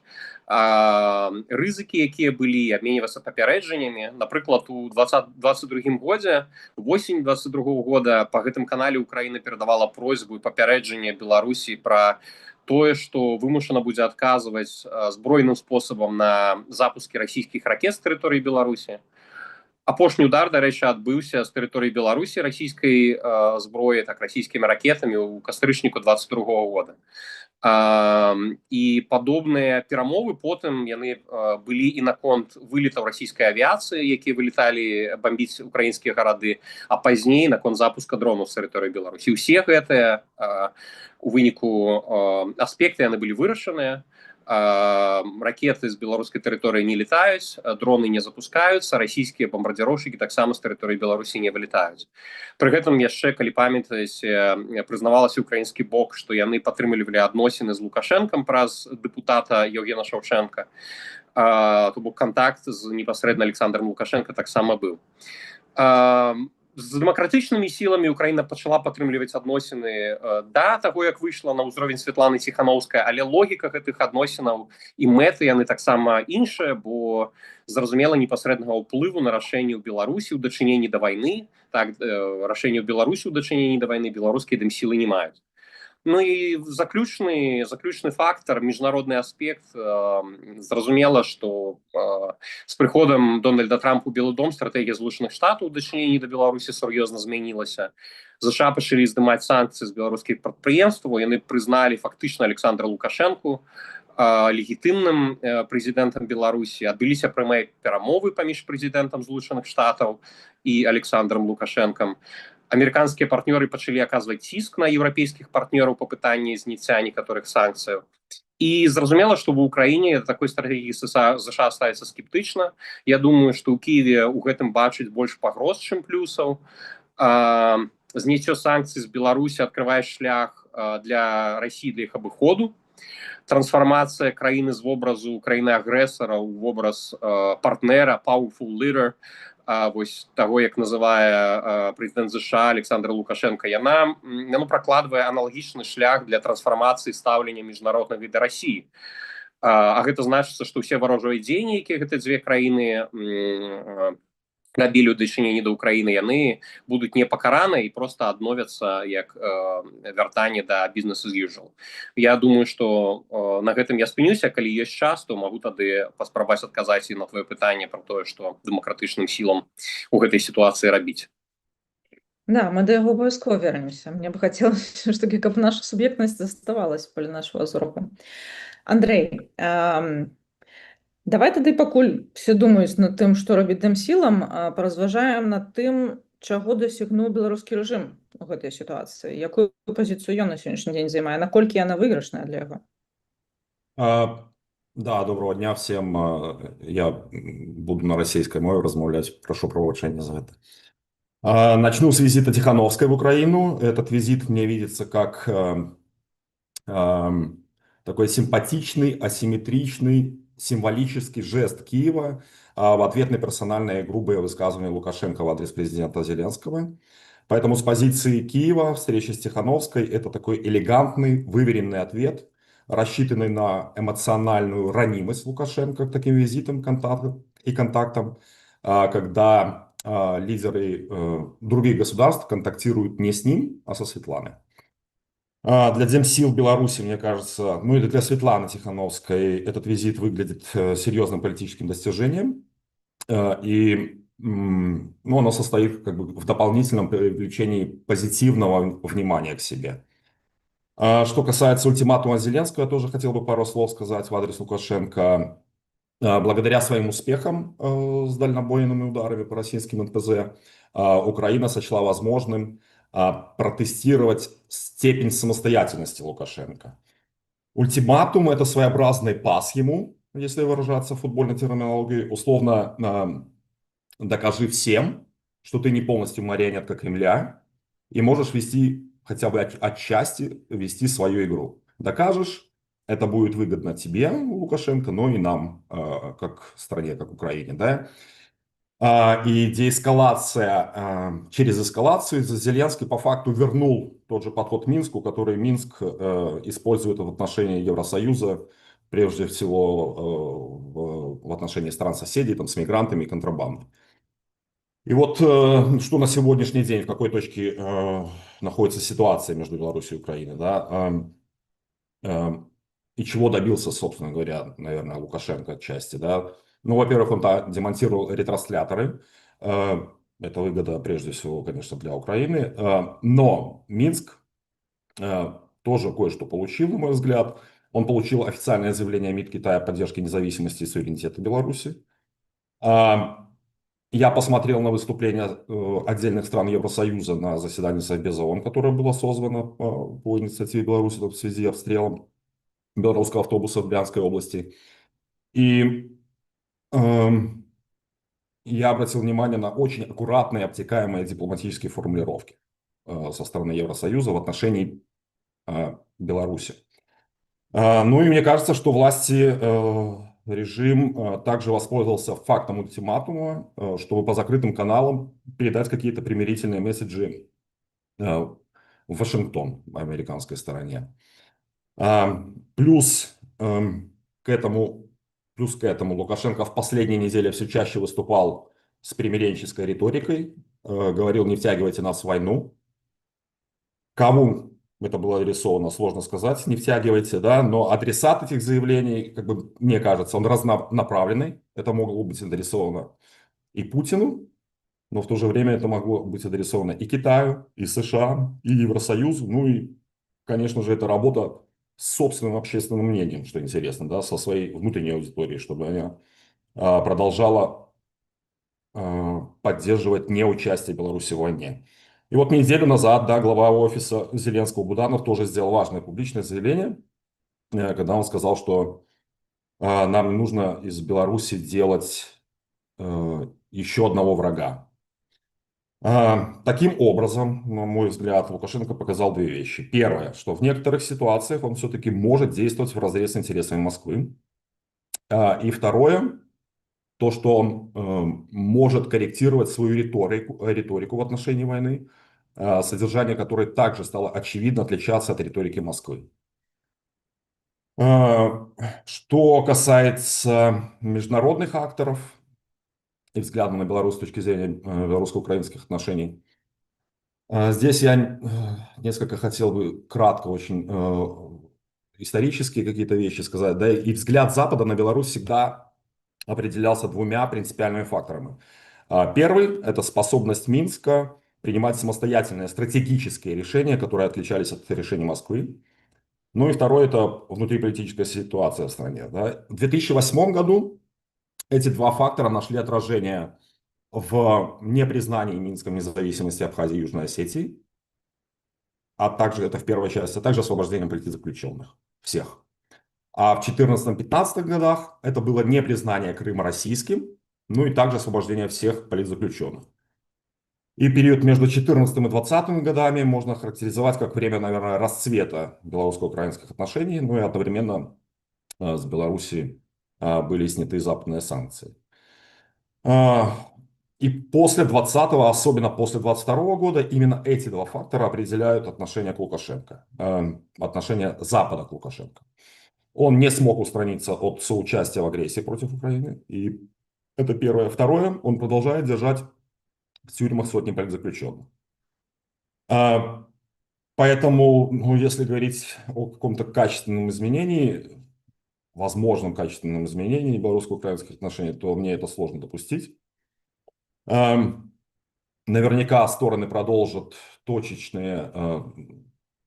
рызыкі, якія былі, абменьвацца папярэджаннямі. Напрыклад, у 2022 годзе, восень 22 года па гэтым канале Украіна перадавала просьбу і папярэджанне Беларусі пра тое, што вымушана будзе адказваць збройным спосабам на запускі расійскіх ракет з тэрыторыі Беларусі. Апошні удар, дарэчы, адбыўся з тэрыторыі Беларусі расійскай зброі, так расійскімі ракетамі ў кастрычніку 22 года. І падобныя перамовы потым яны былі і наконт вылетаў расійскай авіяцыі, якія вылеталі бамбіць украінскія гарады, а пазней наконт запуска дронаў з тэрыторыі Беларусі. Усе гэтыя у выніку аспекты яны былі вырашаныя. Ракеты з беларускай тэрыторыі не летаюць, дроны не запускаюцца, расійскія бомбардзіроўшчыкі таксама з тэрыторыі Беларусі не вылетаюць. Пры гэтым яшчэ, калі памятаеце, прызнавалася украінскі бок, што яны падтрымлівалі адносіны з Лукашэнкам праз дэпутата Еўгена Шаўчэнка, то бок кантакт з непасрэдна Александром Лукашенко таксама быў. З дэмакратычнымі сіламі Украіна пачала падтрымліваць адносіны да таго, як выйшла на ўзровень Святланы Ціханаўскай, але логіка гэтых адносінаў і мэты яны таксама іншыя, бо зразумела непасрэднага ўплыву на рашэнне ў Беларусі ў дачыненні да вайны, так, рашэнне ў Беларусі ў дачыненні да вайны беларускія дэмсілы не маюць. Ну і заключны фактор, міжнародны аспект. Зразумела, што з прыходам Дональда Трампа ў Белы дом стратэгія Злучаных Штатаў ў дачыненні да Беларусі сур'ёзна змянілася. ЗША пачалі здымаць санкцыі з беларускіх прадпрыемстваў, яны прызналі фактычна Александра Лукашэнку легітымным прэзідэнтам Беларусі. Адбыліся прямыя перамовы паміж прэзідэнтам Злучаных Штатаў і Александром Лукашэнкам. Амерыканскія партнёры пачалі аказваць ціск на еўрапейскіх партнёраў па пытанні зняцця некаторых санкцыяў. І зразумела, што в Украіне такой стратэгіі ЗША ставіцца скептычна. Я думаю, што ў Кіеве ў гэтым бачыць больш пагроз, чым плюсаў. Зняццё санкцый з Беларусі адкрывае шлях для Расіі для іх абыходу. Трансфармацыя краіны з вобразу краіны-агрэсара ў вобраз партнера, powerful leader, вось таго, як называе прэзідэнт ЗША Александр Лукашенко, яно пракладвае аналагічны шлях для трансфармацыі стаўлення міжнароднага да Расіі. А гэта значыцца, што ўсе варожыя дзеянні, якія гэтыя дзве краіны рабілі ў дачыненні да Украіны, яны будуць не пакараны і проста адновяцца як вяртанне да business as usual. Я думаю, што на гэтым я спынюся, калі ёсць час, то магу тады паспрабаваць адказаць і на твоё пытанне пра тое, што дэмакратычным сілам у гэтай сітуацыі рабіць. Да, мы да яго абавязкова вернемся. Мне бы хацелася, што каб наша суб'ектнасць заставалась паля нашага зроку. Андрэй, давай тады, пакуль все думаюць над тым, што робіць дэмсілам, паразважаем над тым, чаго дасягнуў беларускі рэжым у гэтай сітуацыі. Якую пазіцыю ён на сённяшні дзень займае, наколькі яна выйгрышная для яго? Да, доброго дня всем. Я буду на российской мове размовлять. Прошу прощения за это. Начну с визита Тихановской в Украину. Этот визит мне видится как такой симпатичный, асимметричный, символический жест Киева в ответ на персональные грубые высказывания Лукашенко в адрес президента Зеленского. Поэтому с позиции Киева встреча с Тихановской – это такой элегантный, выверенный ответ, рассчитанный на эмоциональную ранимость Лукашенко к таким визитам и контактам, когда лидеры других государств контактируют не с ним, а со Светланой. Для демсил Беларуси, мне кажется, ну и для Светланы Тихановской этот визит выглядит серьезным политическим достижением. И оно состоит как бы в дополнительном привлечении позитивного внимания к себе. Что касается ультиматума Зеленского, я тоже хотел бы пару слов сказать в адрес Лукашенко. Благодаря своим успехам с дальнобойными ударами по российским НПЗ Украина сочла возможным протестировать степень самостоятельности Лукашенко. Ультиматум – это своеобразный пас ему, если выражаться в футбольной терминологии, условно докажи всем, что ты не полностью марионетка Кремля и можешь вести, хотя бы отчасти, вести свою игру. Докажешь, это будет выгодно тебе, Лукашенко, но и нам, как стране, как Украине, да? И деэскалация, через эскалацию Зеленский по факту вернул тот же подход к Минску, который Минск использует в отношении Евросоюза, прежде всего в отношении стран-соседей, там, с мигрантами и контрабандой. И вот что на сегодняшний день, в какой точке находится ситуация между Беларусью и Украиной, да, и чего добился, собственно говоря, наверное, Лукашенко отчасти, да. Ну, во-первых, он демонтировал ретрансляторы, это выгода прежде всего, конечно, для Украины, но Минск тоже кое-что получил, на мой взгляд. Он получил официальное заявление МИД Китая о поддержке независимости и суверенитета Беларуси. Я посмотрел на выступления отдельных стран Евросоюза на заседании Совбеза ООН, которое было созвано по инициативе Беларуси в связи с обстрелом белорусского автобуса в Брянской области. И я обратил внимание на очень аккуратные, обтекаемые дипломатические формулировки со стороны Евросоюза в отношении Беларуси. Ну и мне кажется, что власти, режим также воспользовался фактом ультиматума, чтобы по закрытым каналам передать какие-то примирительные месседжи в Вашингтон, американской стороне. Плюс к этому Лукашенко в последние недели все чаще выступал с примиренческой риторикой, говорил: не втягивайте нас в войну. Кому это было адресовано, сложно сказать, не втягивайте, да, но адресат этих заявлений, как бы, мне кажется, он разнонаправленный. Это могло быть адресовано и Путину, но в то же время это могло быть адресовано и Китаю, и США, и Евросоюзу. Ну и, конечно же, это работа с собственным общественным мнением, что интересно, да, со своей внутренней аудиторией, чтобы она продолжала поддерживать неучастие Беларуси в войне. И вот неделю назад, да, глава офиса Зеленского Буданов тоже сделал важное публичное заявление, когда он сказал, что нам не нужно из Беларуси делать еще одного врага. Таким образом, на мой взгляд, Лукашенко показал две вещи. Первое, что в некоторых ситуациях он все-таки может действовать вразрез с интересами Москвы. И второе, то, что он может корректировать свою риторику в отношении войны, содержание которой также стало очевидно отличаться от риторики Москвы. Что касается международных акторов и взгляда на Беларусь с точки зрения белорусско-украинских отношений, здесь я несколько хотел бы кратко очень исторические какие-то вещи сказать. Да, и взгляд Запада на Беларусь всегда определялся двумя принципиальными факторами. Первый – это способность Минска принимать самостоятельные стратегические решения, которые отличались от решений Москвы. Ну и второе – это внутриполитическая ситуация в стране. Да. В 2008 году эти два фактора нашли отражение в непризнании Минском независимости Абхазии и Южной Осетии, а также это в первой части, а также освобождением политзаключенных всех. А в 2014-2015 годах это было непризнание Крыма российским, ну и также освобождение всех политзаключенных. И период между 2014 и 2020 годами можно характеризовать как время, наверное, расцвета белорусско-украинских отношений, ну и одновременно с Белоруссией были сняты западные санкции. И после 20-го, особенно после 22-го года, именно эти два фактора определяют отношение к Лукашенко, отношение Запада к Лукашенко. Он не смог устраниться от соучастия в агрессии против Украины, и это первое. Второе, он продолжает держать в тюрьмах сотни политзаключенных. Поэтому, ну, если говорить о каком-то качественном изменении, возможном качественном изменении белорусско-украинских отношений, то мне это сложно допустить. Наверняка стороны продолжат точечные,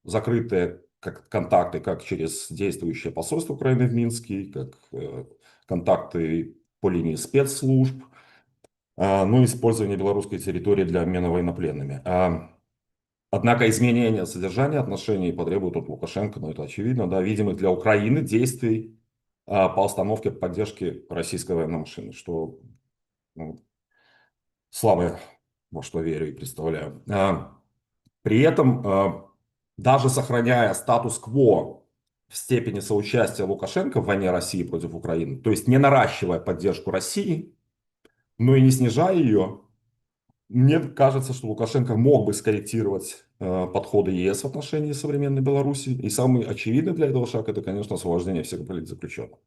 закрытые контакты, как через действующее посольство Украины в Минске, как контакты по линии спецслужб, ну и использование белорусской территории для обмена военнопленными. Однако изменение содержания отношений потребует от Лукашенко, но это очевидно, да, видимых для Украины действий по остановке поддержки российской военной машины, что слабо во что верю и представляю. При этом, даже сохраняя статус-кво в степени соучастия Лукашенко в войне России против Украины, то есть не наращивая поддержку России, но и не снижая ее, мне кажется, что Лукашенко мог бы скорректировать подходы ЕС в отношении современной Беларуси. И самый очевидный для этого шаг – это, конечно, освобождение всех политзаключенных.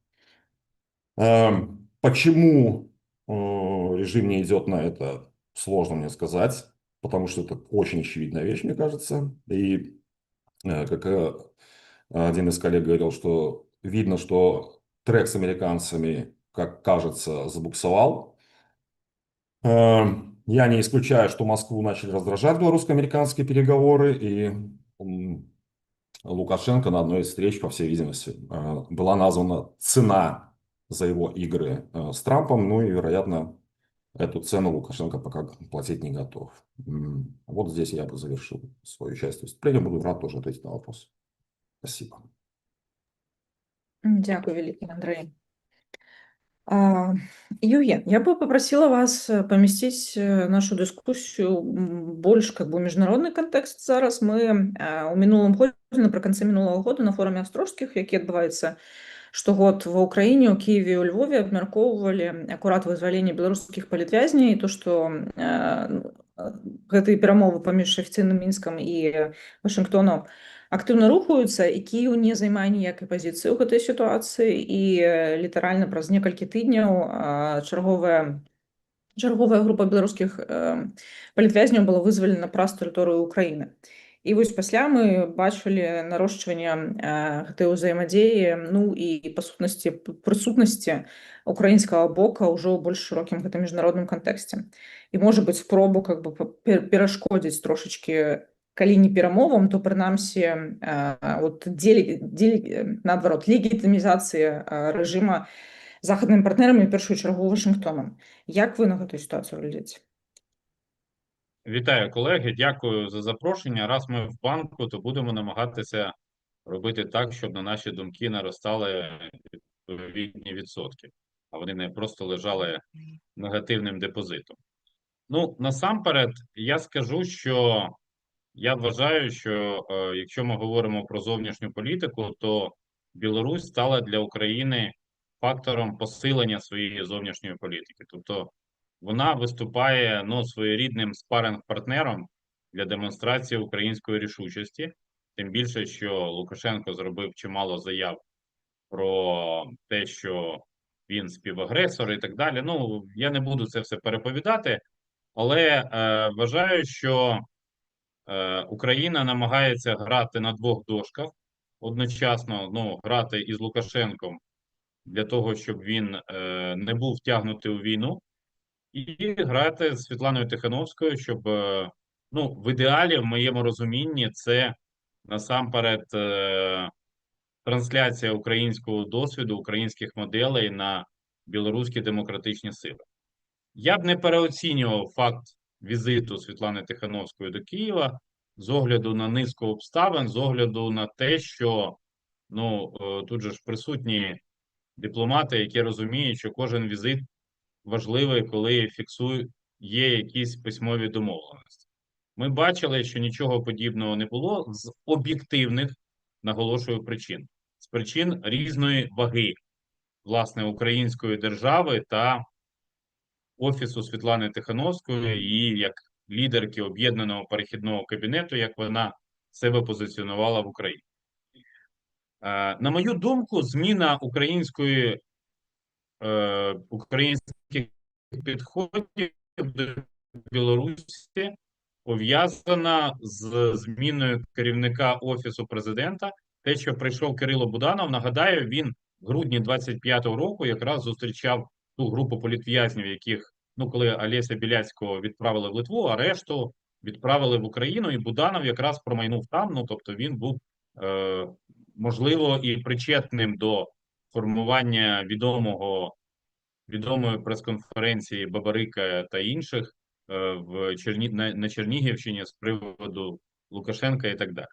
Почему режим не идет на это, сложно мне сказать, потому что это очень очевидная вещь, мне кажется. И как один из коллег говорил, что видно, что трек с американцами, как кажется, забуксовал. Я не исключаю, что Москву начали раздражать белорусско-американские переговоры, и Лукашенко на одной из встреч, по всей видимости, была названа цена за его игры с Трампом, ну и, вероятно, эту цену Лукашенко пока платить не готов. Вот здесь я бы завершил свою часть выступления. Буду рад тоже ответить на вопрос. Спасибо. Дякую, великий Андрей. Евген, я бы попросила вас поместить нашу дискуссию больше как бы у міжнародний контекст зараз. Ми у минулому годзе, напрыканцы мінулого года на форуме Астрожскіх, які адбываецца штогод ва Ўкраіне, у Киеве і ў Львове, абмяркоўвалі акурат вызваленне беларускіх палітвязней і то, што гэтыя перамовы паміж афіцыйным Мінскам і Вашынгтонам актыўна рухаюцца, і Кіеў не займае ніякай пазіцыі ў гэтай сітуацыі, і літаральна праз некалькі тыдняў чарговая група беларускіх палітвязняў была вызвалена праз тэрыторыю Ўкраіны. І вось пасля мы бачылі нарошчванне гэтай ўзаемадзеі, ну і па сутнасці прысутнасці украінскага бока ўжо ў больш шырокім гэтым міжнародным кантэксце. І можа быць спробу как бы перашкодзіць трошачкі, калі не перамовам, то прынамсі наадварот легітымізацыі рэжыма захаднымі партнерамі, в першую чергу Вашингтоном. Як ви на гэтую ситуацію глядите? Вітаю, колеги. Дякую за запрошення. Раз ми в банку, то будемо намагатися робити так, щоб на наші думки наростали відповідні відсотки, а вони не просто лежали негативним депозитом. Ну, насамперед, я скажу, що я вважаю, що якщо ми говоримо про зовнішню політику, то Білорусь стала для України фактором посилення своєї зовнішньої політики. Тобто вона виступає своєрідним спаринг-партнером для демонстрації української рішучості, тим більше, що Лукашенко зробив чимало заяв про те, що він співагресор і так далі. Ну, я не буду це все переповідати, але вважаю, що Україна намагається грати на двох дошках, одночасно грати із Лукашенком для того, щоб він не був втягнутий у війну, і грати з Світланою Тихановською, щоб, в ідеалі, в моєму розумінні, це насамперед трансляція українського досвіду, українських моделей на білоруські демократичні сили. Я б не переоцінював факт візиту Світлани Тихановської до Києва з огляду на низку обставин, з огляду на те, що тут же ж присутні дипломати, які розуміють, що кожен візит важливий, коли фіксує якісь письмові домовленості. Ми бачили, що нічого подібного не було з об'єктивних, наголошую, причин. З причин різної ваги, власне, української держави та Офісу Світлани Тихановської і як лідерки Об'єднаного перехідного кабінету, як вона себе позиціонувала в Україні. На мою думку, зміна українських підходів до Білорусі пов'язана з зміною керівника Офісу президента. Те, що прийшов Кирило Буданов, нагадаю, він в грудні 25-го року якраз зустрічав ту групу політв'язнів, яких, коли Олеся Біляцького відправили в Литву, а решту відправили в Україну, і Буданов якраз промайнув там, тобто він був, можливо, і причетним до формування відомої прес-конференції Бабарика та інших на Чернігівщині з приводу Лукашенка і так далі.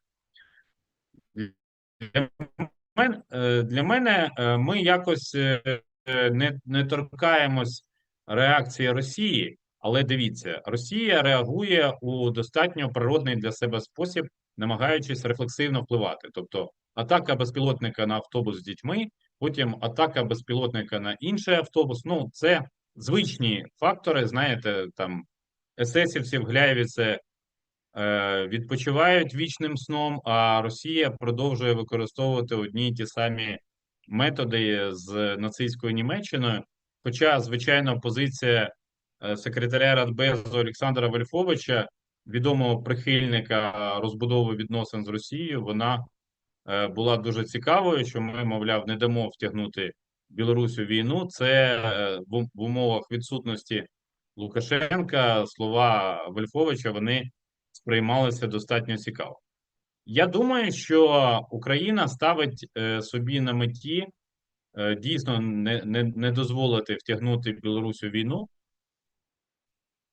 Для мене ми якось не торкаємось реакції Росії, але дивіться, Росія реагує у достатньо природний для себе спосіб, намагаючись рефлексивно впливати. Тобто атака безпілотника на автобус з дітьми, потім атака безпілотника на інший автобус. Це звичні фактори, знаєте, там есесівці в Гляєвіце відпочивають вічним сном, а Росія продовжує використовувати одні й ті самі методи з нацистською Німеччиною. Хоча, звичайно, позиція секретаря Радбезу Олександра Вольфовича, відомого прихильника розбудови відносин з Росією, вона була дуже цікавою, що ми, мовляв, не дамо втягнути Білорусь у війну. Це в умовах відсутності Лукашенка слова Вольфовича, вони сприймалися достатньо цікаво. Я думаю, що Україна ставить собі на меті дійсно не дозволити втягнути Білорусь у війну.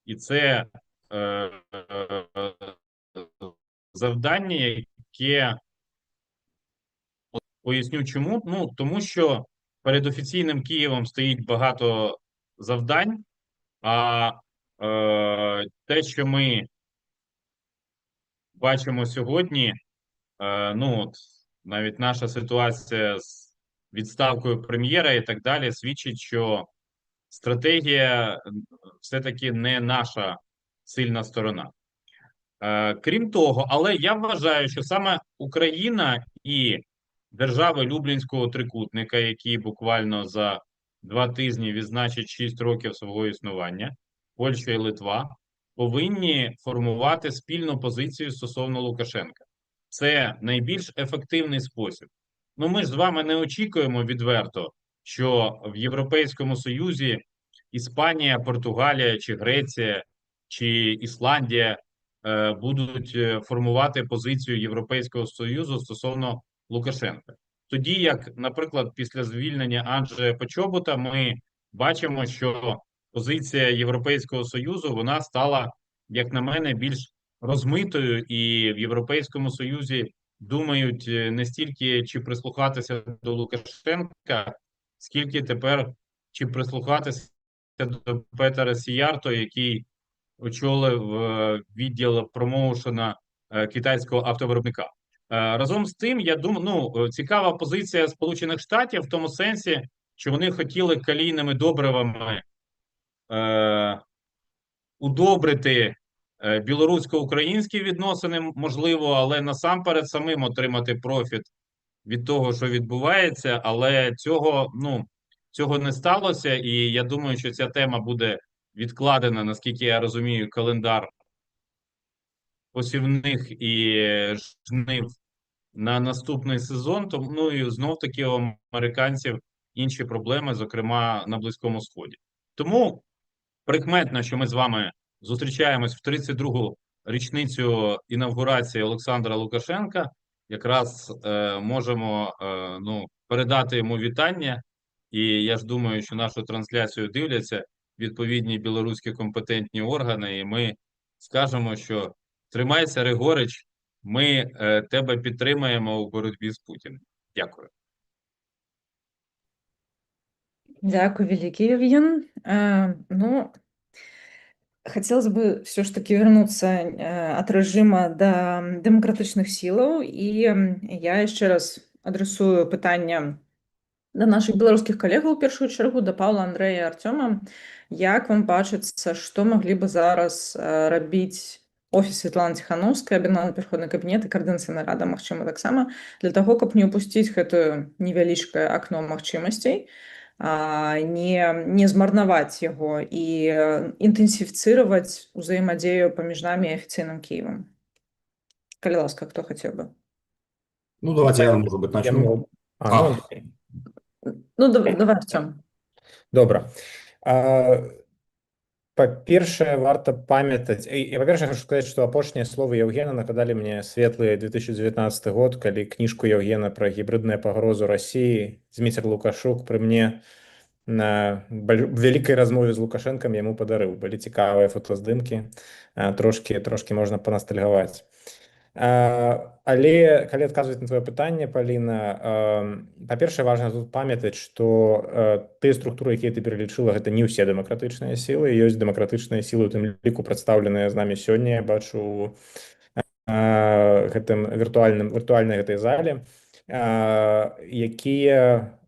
І це завдання, яке, поясню чому. Ну, тому що перед офіційним Києвом стоїть багато завдань, а те, що ми бачимо сьогодні, ну от навіть наша ситуація з відставкою прем'єра і так далі, свідчить, що стратегія все-таки не наша сильна сторона. Крім того, але я вважаю, що саме Україна і держави Люблінського трикутника, які буквально за 2 тижні відзначать 6 років свого існування, Польща і Литва, повинні формувати спільну позицію стосовно Лукашенка. Це найбільш ефективний спосіб. Ну, ми ж з вами не очікуємо відверто, що в Європейському Союзі Іспанія, Португалія, чи Греція, чи Ісландія будуть формувати позицію Європейського Союзу стосовно Лукашенка. Тоді, як, наприклад, після звільнення Анджея Почобута, ми бачимо, що позиція Європейського Союзу, вона стала, як на мене, більш розмитою, і в Європейському Союзі думають не стільки, чи прислухатися до Лукашенка, скільки тепер, чи прислухатися до Петера Сіярто, який очолив відділ промоушена китайського автовиробника. Разом з тим, я думаю, ну, цікава позиція Сполучених Штатів в тому сенсі, що вони хотіли калійними добривами удобрити білорусько-українські відносини, можливо, але насамперед самим отримати профіт від того, що відбувається, але цього не сталося, і я думаю, що ця тема буде відкладена, наскільки я розумію, календар посівних і жнив на наступний сезон. Тому, ну і знов-таки у американців інші проблеми, зокрема на Близькому Сході. Тому прикметно, що ми з вами зустрічаємось в 32-гу річницю інавгурації Олександра Лукашенка. Якраз можемо передати йому вітання. І я ж думаю, що нашу трансляцію дивляться відповідні білоруські компетентні органи, і ми скажемо, що тримайся, Григорич, ми тебе підтримаємо у боротьбі з Путіним. Дякую. Дякую, великий Євген. Ну, хотелось бы все ж таки вернуться от режима до демократичных силаў, і я яшчэ раз адресую пытанне да наших беларускіх калегаў, у першую чаргу да Паўла, Андрэя, Артёма. Як вам бачыцца, што маглі бы зараз рабіць офіс Светланы Ціханаўскай, аб'яднаны пераходны кабінет і каардынацыйная рада, магчыма, таксама, для таго, каб не ўпусціць гэтую невялічкае акно магчымасцей, не змарнаваць яго і інтэнсіфіцыраваць узаемадзею паміж намі і афіцыйным Киевом. Калі ласка, хто хацеў бы? Ну, давайте я, может быть, начну. Ну, давай, Артём. Добра. Па-першае, варта памятаць, і па-першае, хочу сказаць, што апошнія словы Евгена нагадалі мне светлы 2019 год, калі кніжку Евгена пра гібридную пагрозу Расіі Зміцер Лукашук пры мне на вялікай размове з Лукашенкам яму падарыў. Былі цікавыя фотаздымкі, трошкі можна панастальгаваць. Але калі адказваць на твоё пытанне, Паліна, па-першае, важна тут памятаць, што тыя структуры, якія ты пералічыла, гэта не ўсе дэмакратычныя сілы, ёсць дэмакратычныя сілы, у тым ліку прадстаўленыя з намі сёння, я бачу у гэтым віртуальнай гэтай зале, якія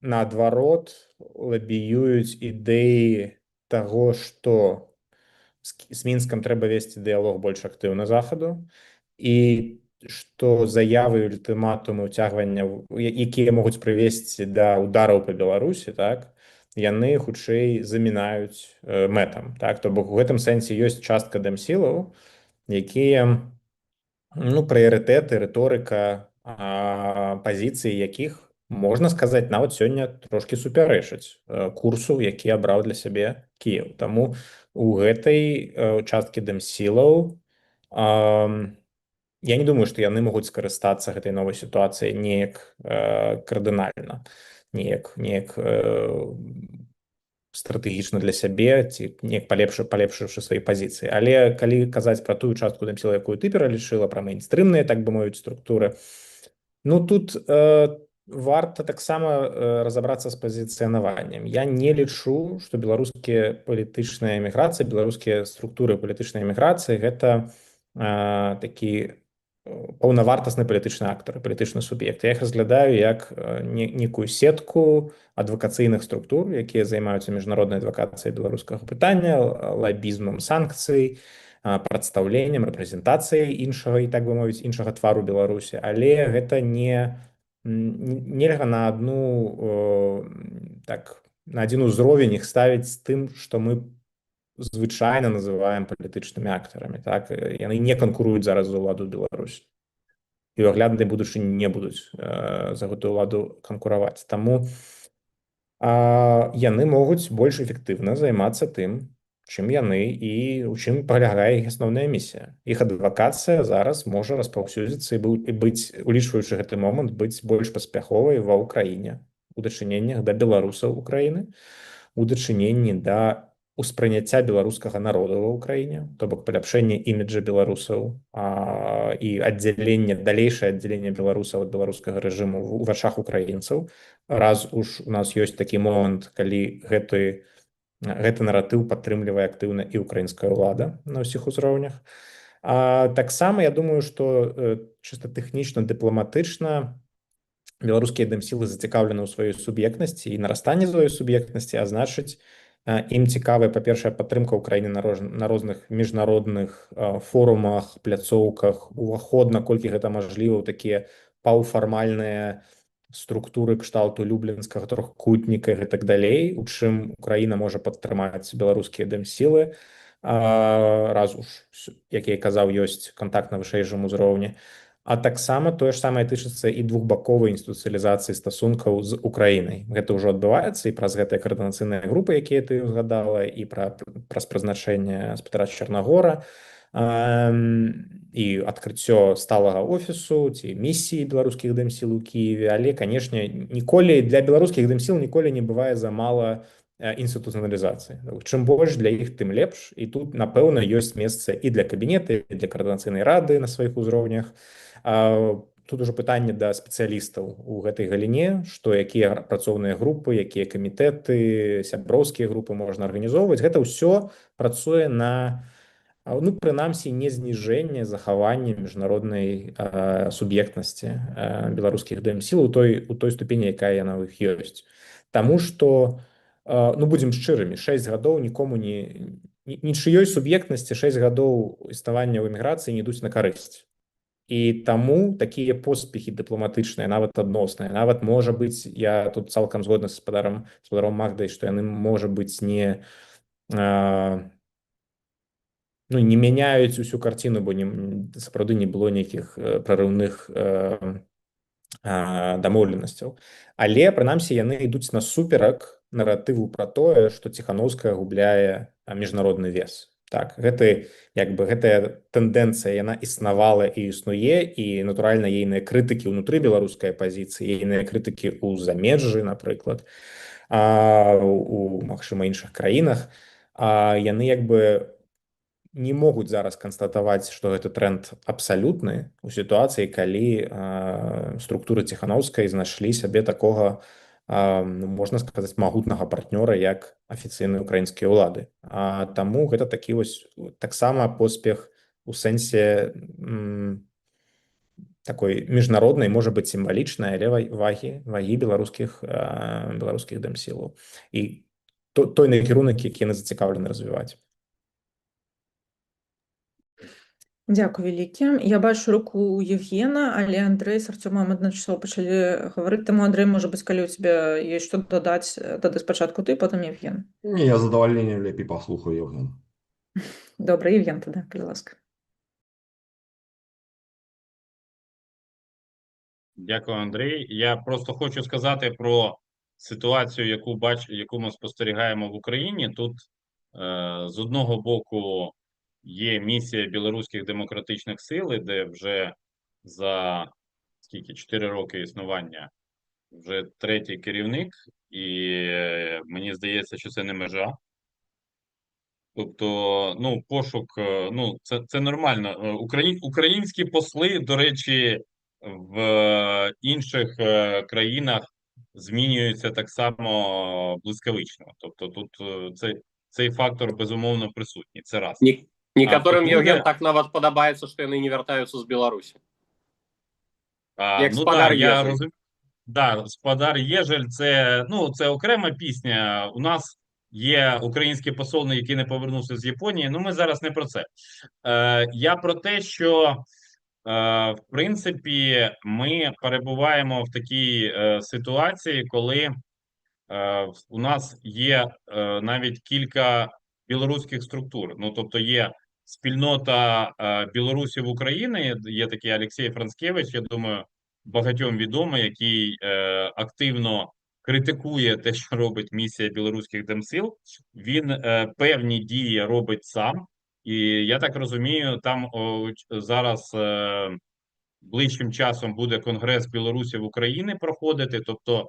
наадварот лабіююць ідэі таго, што з Мінскам трэба весці дыялог больш актыўна захаду, і што заявы, ультыматумы, ўцягвання, якія могуць прывесці да удараў па Беларусі, так, яны хутчэй замінаюць мэтам. Так? То бок у гэтым сэнсе ёсць частка дэмсілаў, якія, ну, прыярытэты, рыторыка, пазіцыі якіх, можна сказаць, нават сёння трошкі супярэчаць курсу, які абраў для сябе Кіеў. Таму у гэтай часткі дэмсілаў я не думаю, што яны могуць скарыстацца гэтай новай сітуацыяй неяк кардынальна, неяк стратэгічна для сябе ці неяк палепшыўшы свае пазіцыі. Але калі казаць пра тую частку дэмсіла, якую ты пералічыла, пра мейнстрымныя, так бы мовіць, структуры, ну тут варта таксама разабрацца з пазіцыянаваннем. Я не лічу, што беларускія палітычная эміграцыя, беларускія структуры палітычнай эміграцыі гэта такі паўнавартасны палітычны актар, палітычны суб'ект. Я іх разглядаю як некую сетку адвакацыйных структур, якія займаюцца міжнароднай адвакацыяй беларускага пытання, лабізмам санкцый, прадстаўленнем, рэпрэзентацыяй іншага, і так бы мовіць, іншага твару Беларусі. Але гэта нельга на адзін узровень іх ставіць з тым, што мы звычайна называем палітычнымі актарамі. Так? Яны не канкуруюць зараз за ўладу Беларусі. І ў агляднай будучыні не будуць за гэтую ўладу канкураваць. Таму яны могуць больш эфектыўна займацца тым, чым яны і ў чым палягае іх асноўная місія. Іх адвакацыя зараз можа распаўсюдзіцца і быць, улічваючы гэты момант, быць больш паспяховай ва ўкраіне, у дачыненнях да беларусаў Украіны, у дачыненні да успрыняцця беларускага народа ва ўкраіне, то бок паляпшэнне іміджа беларусаў і далейшае аддзяленне беларусаў ад беларускага рэжыму ў вачах украінцаў. Раз уж у нас ёсць такі момант, калі гэты наратыў падтрымлівае актыўна і ўкраінская ўлада на ўсіх узроўнях. Таксама я думаю, што чыста тэхнічна, дыпламатычна беларускія дэмсілы зацікаўлены ў сваёй суб'ектнасці і нарастанні сваёй суб'ектнасці, а значыць, ім цікавая, па-першае, падтрымка ўкраіны на розных міжнародных форумах, пляцоўках, уваход, наколькі гэта мажліва, ў такія паўфармальныя структуры кшталту люблінскага трохкутніка і так далей, у чым Украіна можа падтрымаць беларускія дэмсілы. Раз уж, як я казаў, ёсць кантакт на вышэйшым узроўні. А таксама тое ж самае тычыцца і двухбаковай інстытуцыялізацыі стасункаў з Украінай. Гэта ўжо адбываецца і праз гэтыя каардынацыйныя групы, якія ты згадала, і праз прызначэнне спатара Чарнагора, і адкрыццё сталага офісу ці місіі беларускіх дэмсіл у Кіеве. Але, канешне, ніколі для беларускіх дэмсіл ніколі не бывае замала інстытуцыяналізацыі. Чым больш для іх, тым лепш. І тут, напэўна, ёсць месца і для кабінета, і для каардынацыйнай рады на сваіх узроўнях. Тут ужо пытанне да спецыялістаў у гэтай галіне, што якія працоўныя групы, якія камітэты, сяброўскія групы можна арганізоўваць. Гэта ўсё працуе на, ну, прынамсі, не зніжэнне, захаванне міжнароднай суб'ектнасці беларускіх дэмсіл у той ступені, якая яна ў іх ёсць. Таму што, ну, будзем шчырымі, 6 гадоў нікому нічыёй суб'ектнасці 6 гадоў існавання ў эміграцыі не ідуць на карысць. І таму такія поспехі дыпламатычныя, нават адносныя, нават, можа быць, я тут цалкам згодна з спадаром Магдай, што яны, можа быць, не мяняюць усю карціну, бо сапраўды не было нейкіх прарыўных дамоўленасцяў. Але, прынамсі, яны ідуць насуперак наратыву пра тое, што Ціханаўская губляе міжнародны вес. Так, гэтая тэндэнцыя, яна існавала і існуе, і, натуральна, ейныя крытыкі ўнутры беларускай апазіцыі, ейныя крытыкі ў замежжы, напрыклад, у, магчыма, іншых краінах, яны не могуць зараз канстатаваць, што гэты тренд абсалютны ў сітуацыі, калі структуры Ціханаўскай знайшлі сабе такога, можна сказаць, магутнага партнёра, як афіцыйныя украінскія ўлады. Таму гэта такі таксама поспех у сэнсе такой міжнароднай, можа быць сімвалічнай, але вагі беларускіх дэмсілаў і той накірунак, які яны зацікаўлены развіваць. Дзякуй вялікі. Я бачу руку у Евгена, але Андрэй з Артёмам адначасова пачалі гаварыць. Таму, Андрэй, можа быць, калі ў цябе ёсць што дадаць, тады спачатку ты, потым Евген. Не, я з задавальненнем лепей паслухаю, Євген. Добра, Евген тады, калі ласка. Дякую, Андрій. Я просто хочу сказати про ситуацію, яку ми спостерігаємо в Україні. Тут з одного боку є місія білоруських демократичних сил, де вже за 4 роки існування вже третій керівник, і мені здається, що це не межа. Тобто, пошук, це нормально. Українські посли, до речі, в інших країнах змінюються так само блискавично. Тобто тут цей фактор безумовно присутній. Це раз. Некоторым, Евген, так нават падабаецца, што яны не вяртаюцца з Беларусі. Як Спадар Єжель. Спадар Єжель, це окрема пісня. У нас є український посол, який не повернувся з Японії. Ми зараз не про це. Я про те, що в принципі ми перебуваємо в такій ситуації, коли у нас є навіть кілька білоруських структур. Тобто є спільнота білорусів України, є такий Олексій Францкевич, я думаю, багатьом відомий, який активно критикує те, що робить місія білоруських демсил. Він певні дії робить сам. І я так розумію, там зараз ближчим часом буде Конгрес білорусів України проходити. Тобто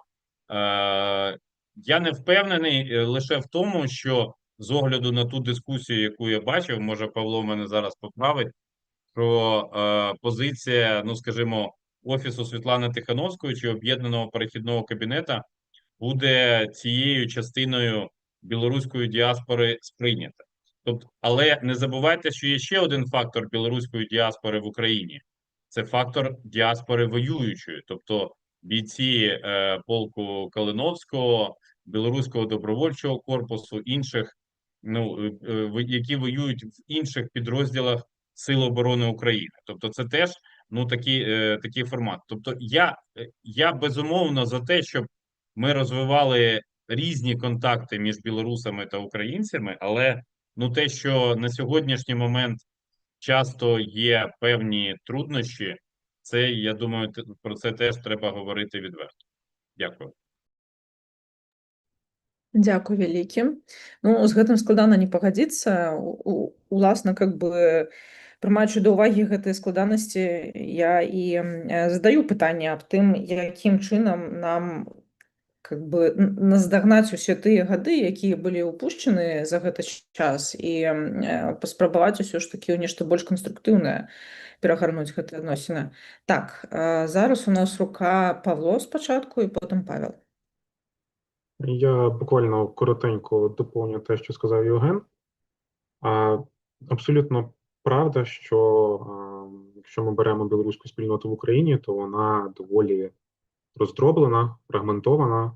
я не впевнений лише в тому, що з огляду на ту дискусію, яку я бачив, може Павло мене зараз поправить, що позиція, скажімо, Офісу Світлани Тихановської чи Об'єднаного перехідного кабінету буде цією частиною білоруської діаспори сприйнята. Тобто, але не забувайте, що є ще один фактор білоруської діаспори в Україні. Це фактор діаспори воюючої, тобто бійці полку Калиновського, Білоруського добровольчого корпусу, інших, які воюють в інших підрозділах Сил оборони України. Тобто це теж такий формат. Тобто я безумовно за те, щоб ми розвивали різні контакти між білорусами та українцями, але те, що на сьогоднішній момент часто є певні труднощі, це, я думаю, про це теж треба говорити відверто. Дякую. Дзякуй вялікі. З гэтым складана не пагадзіцца. Уласна, прымаючы да ўвагі гэтыя складанасці, я і задаю пытанне аб тым, якім чынам нам наздагнаць усе тыя гады, якія былі ўпушчаны за гэты час, і паспрабаваць усё ж такі ў нешта больш канструктыўнае перагарнуць гэтыя адносіны. Так, зараз у нас рука Павло спачатку і потым Павел. Я буквально коротенько доповню те, що сказав Євген. Абсолютно правда, що якщо ми беремо білоруську спільноту в Україні, то вона доволі роздроблена, фрагментована.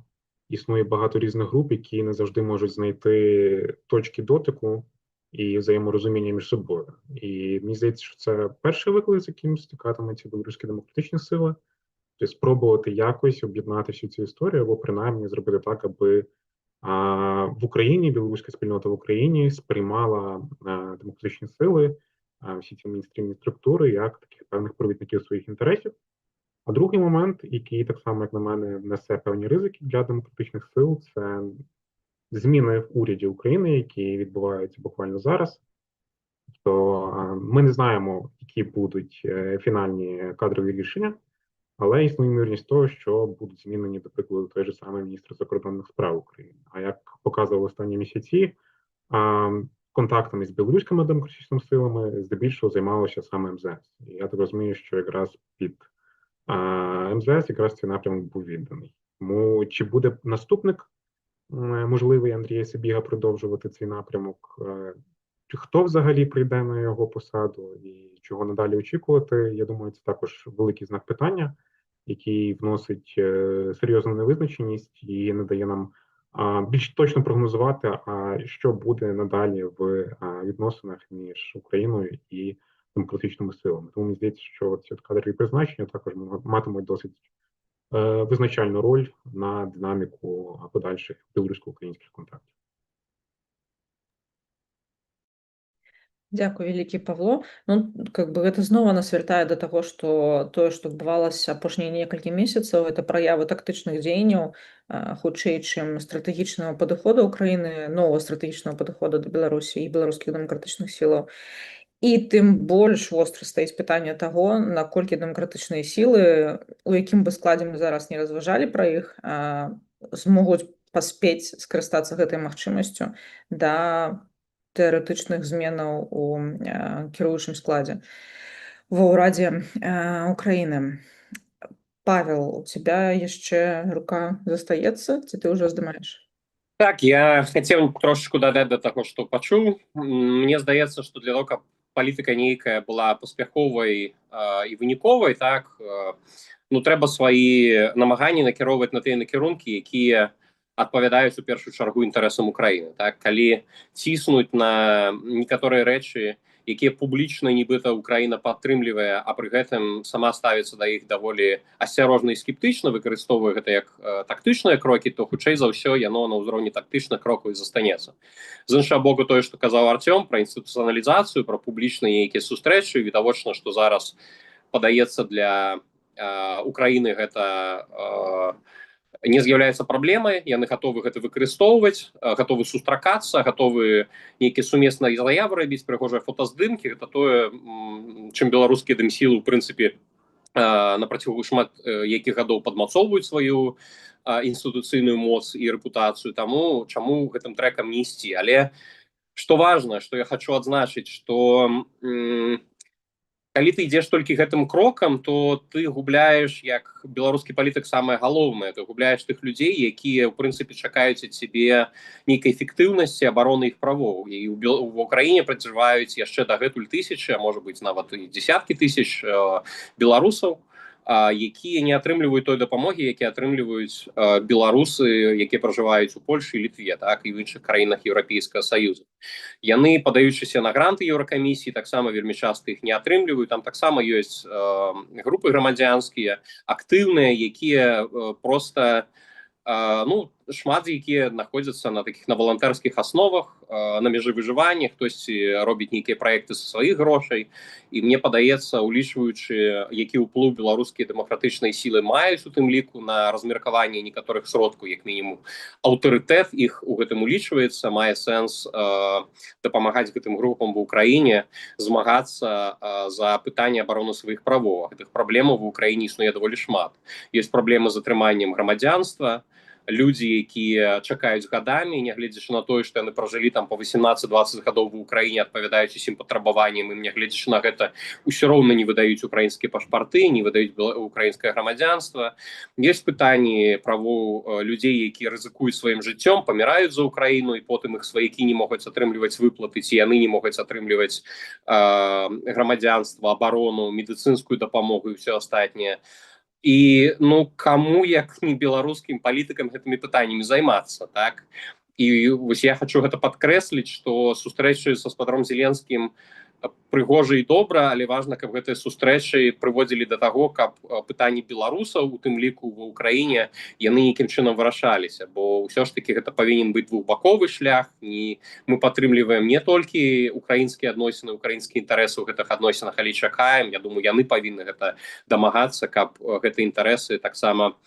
Існує багато різних груп, які не завжди можуть знайти точки дотику і взаєморозуміння між собою. І мені здається, що це перший виклик, з яким стикатимуться білоруські демократичні сили. Тобто спробувати якось об'єднати всю цю історію, або принаймні зробити так, аби в Україні, білоруська спільнота в Україні сприймала демократичні сили, всі ці мейнстрімні структури, як таких певних провідників своїх інтересів. А другий момент, який так само, як на мене, несе певні ризики для демократичних сил, це зміни в уряді України, які відбуваються буквально зараз. Тобто ми не знаємо, які будуть фінальні кадрові рішення, але існує ймовірність того, що будуть змінені, до прикладу, той же самий міністр закордонних справ України. А як показували останні місяці, контактами з білоруськими демократичними силами здебільшого займалося саме МЗС. І я так розумію, що якраз під МЗС якраз цей напрямок був відданий. Тому чи буде наступник можливий Андрія Сибіга продовжувати цей напрямок? хто взагалі прийде на його посаду і чого надалі очікувати, я думаю, це також великий знак питання, який вносить серйозну невизначеність і не дає нам більш точно прогнозувати, що буде надалі в відносинах між Україною і демократичними силами. Тому мені здається, що ці кадрові призначення також матимуть досить визначальну роль на динаміку подальших білорусько-українських контактів. Дякую, вялікі, Павло. Ну, как бы гэта знова нас вяртае да таго, што тое, што адбывалася апошнія некалькі месяцаў, это праявы тактычных дзеянняў, хутчэй, чым стратэгічнага падыходу Украіны, новага стратэгічнага падыходу да Беларусі і беларускіх дэмакратычных сілаў. І тым больш востра стаіць пытанне таго, наколькі дэмакратычныя сілы, у якім бы складзе мы зараз не разважалі пра іх, змогуць паспець скарыстацца гэтай магчымасцю да тэарэтычных зменаў у кіруючым складзе ва ўрадзе Украіны. Павел, у тебя яшчэ рука застаецца, ці ты ўжо здымаеш? Так, я хацеў трошечку дадаць да таго, што пачуў. Мне здаецца, што для того, каб палітыка нейкая была паспяховай і выніковай, так, ну, трэба свае намаганні накіроўваць на тыя накірункі, якія адпавядаюць у першую чаргу інтарэсам Украіны. Так? Калі ціснуць на некаторыя рэчы, якія публічна нібыта Украіна падтрымлівае, а пры гэтым сама ставіцца да іх даволі асцярожна і скептычна, выкарыстоўвае гэта як тактычныя крокі, то хутчэй за ўсё яно на ўзроўні тактычных крокаў і застанецца. З іншага боку, тое, што казаў Артём пра інстытуцыяналізацыю, пра публічныя нейкія сустрэчы, відавочна, што зараз падаецца для Украіны гэта не з'яўляецца праблемай, яны гатовы гэта выкарыстоўваць, гатовы сустракацца, гатовы нейкія сумесныя заявы рабіць, прыгожыя фотаздымкі, гэта тое, чым беларускія дэмсілы, у прынцыпе, на працягу шмат якіх гадоў падмацоўваюць сваю інстытуцыйную моц і рэпутацыю, таму чаму гэтым трэкам не ісці. Але што важна, што я хачу адзначыць, што калі ты ідзеш толькі гэтым крокам, то ты губляеш, як беларускі палітык, самае галоўнае, ты губляеш тых людзей, якія ў прынцыпе чакаюць ад цябе нейкай эфектыўнасці абароны іх правоў. І ў Украіне пражываюць яшчэ дагэтуль тысячы, а можа быць нават і дзесяткі тысяч беларусаў, якія не атрымліваюць той дапамогі, якія атрымліваюць беларусы, якія пражываюць у Польшы і Літве, так, і ў іншых краінах Еўрапейскага Саюза. Яны, падаючыся на гранты Еўракамісіі, таксама вельмі часта іх не атрымліваюць. Там таксама ёсць групы грамадзянскія, актыўныя, якія проста, ну, шмат якія знаходзяцца на такіх на валантарскіх асновах, на мяжы выжывання, хтосьці робіць нейкія праекты са сваіх грошай. І мне падаецца, улічваючы, які ўплыў беларускія дэмакратычныя сілы маюць у тым ліку на размеркаванне некаторых сродкаў, як мінімум, аўтарытэт іх у гэтым улічваецца, мае сэнс дапамагаць гэтым групам ва ўкраіне змагацца за пытанне абароны сваіх правоў. Гэтых праблемаў ва ўкраіне існуе даволі шмат. Ёсць праблемы з атрыманнем грамадзянства, людзі, якія чакаюць гадамі, нягледзячы на тое, што яны пражылі там па 18-20 гадоў ва ўкраіне, адпавядаюць усім патрабаванням, ім нягледзячы на гэта ўсё роўна не выдаюць украінскія пашпарты, не выдаюць украінскае грамадзянства. Ёсць пытанні правоў людзей, якія рызыкуюць сваім жыццём, паміраюць за Украіну, і потым іх сваякі не могуць атрымліваць выплаты, ці яны не могуць атрымліваць грамадзянства, абарону, медыцынскую дапамогу і ўсё астатняе. І, ну, каму, як не беларускім палітыкам, гэтымі пытаннямі займацца, так? І вось я хачу гэта падкрэсліць, што сустрэчы са спадаром Зеленскім прыгожа і добра, але важна, каб гэтыя сустрэчы прыводзілі да таго, каб пытанні беларусаў, у тым ліку ва ўкраіне, яны нейкім чынам вырашаліся, бо ўсё ж такі гэта павінен быць двухбаковы шлях, і мы падтрымліваем не толькі украінскія адносіны, украінскія інтарэсы ў гэтых адносінах, але чакаем, я думаю, яны павінны гэта дамагацца, каб гэтыя інтарэсы таксама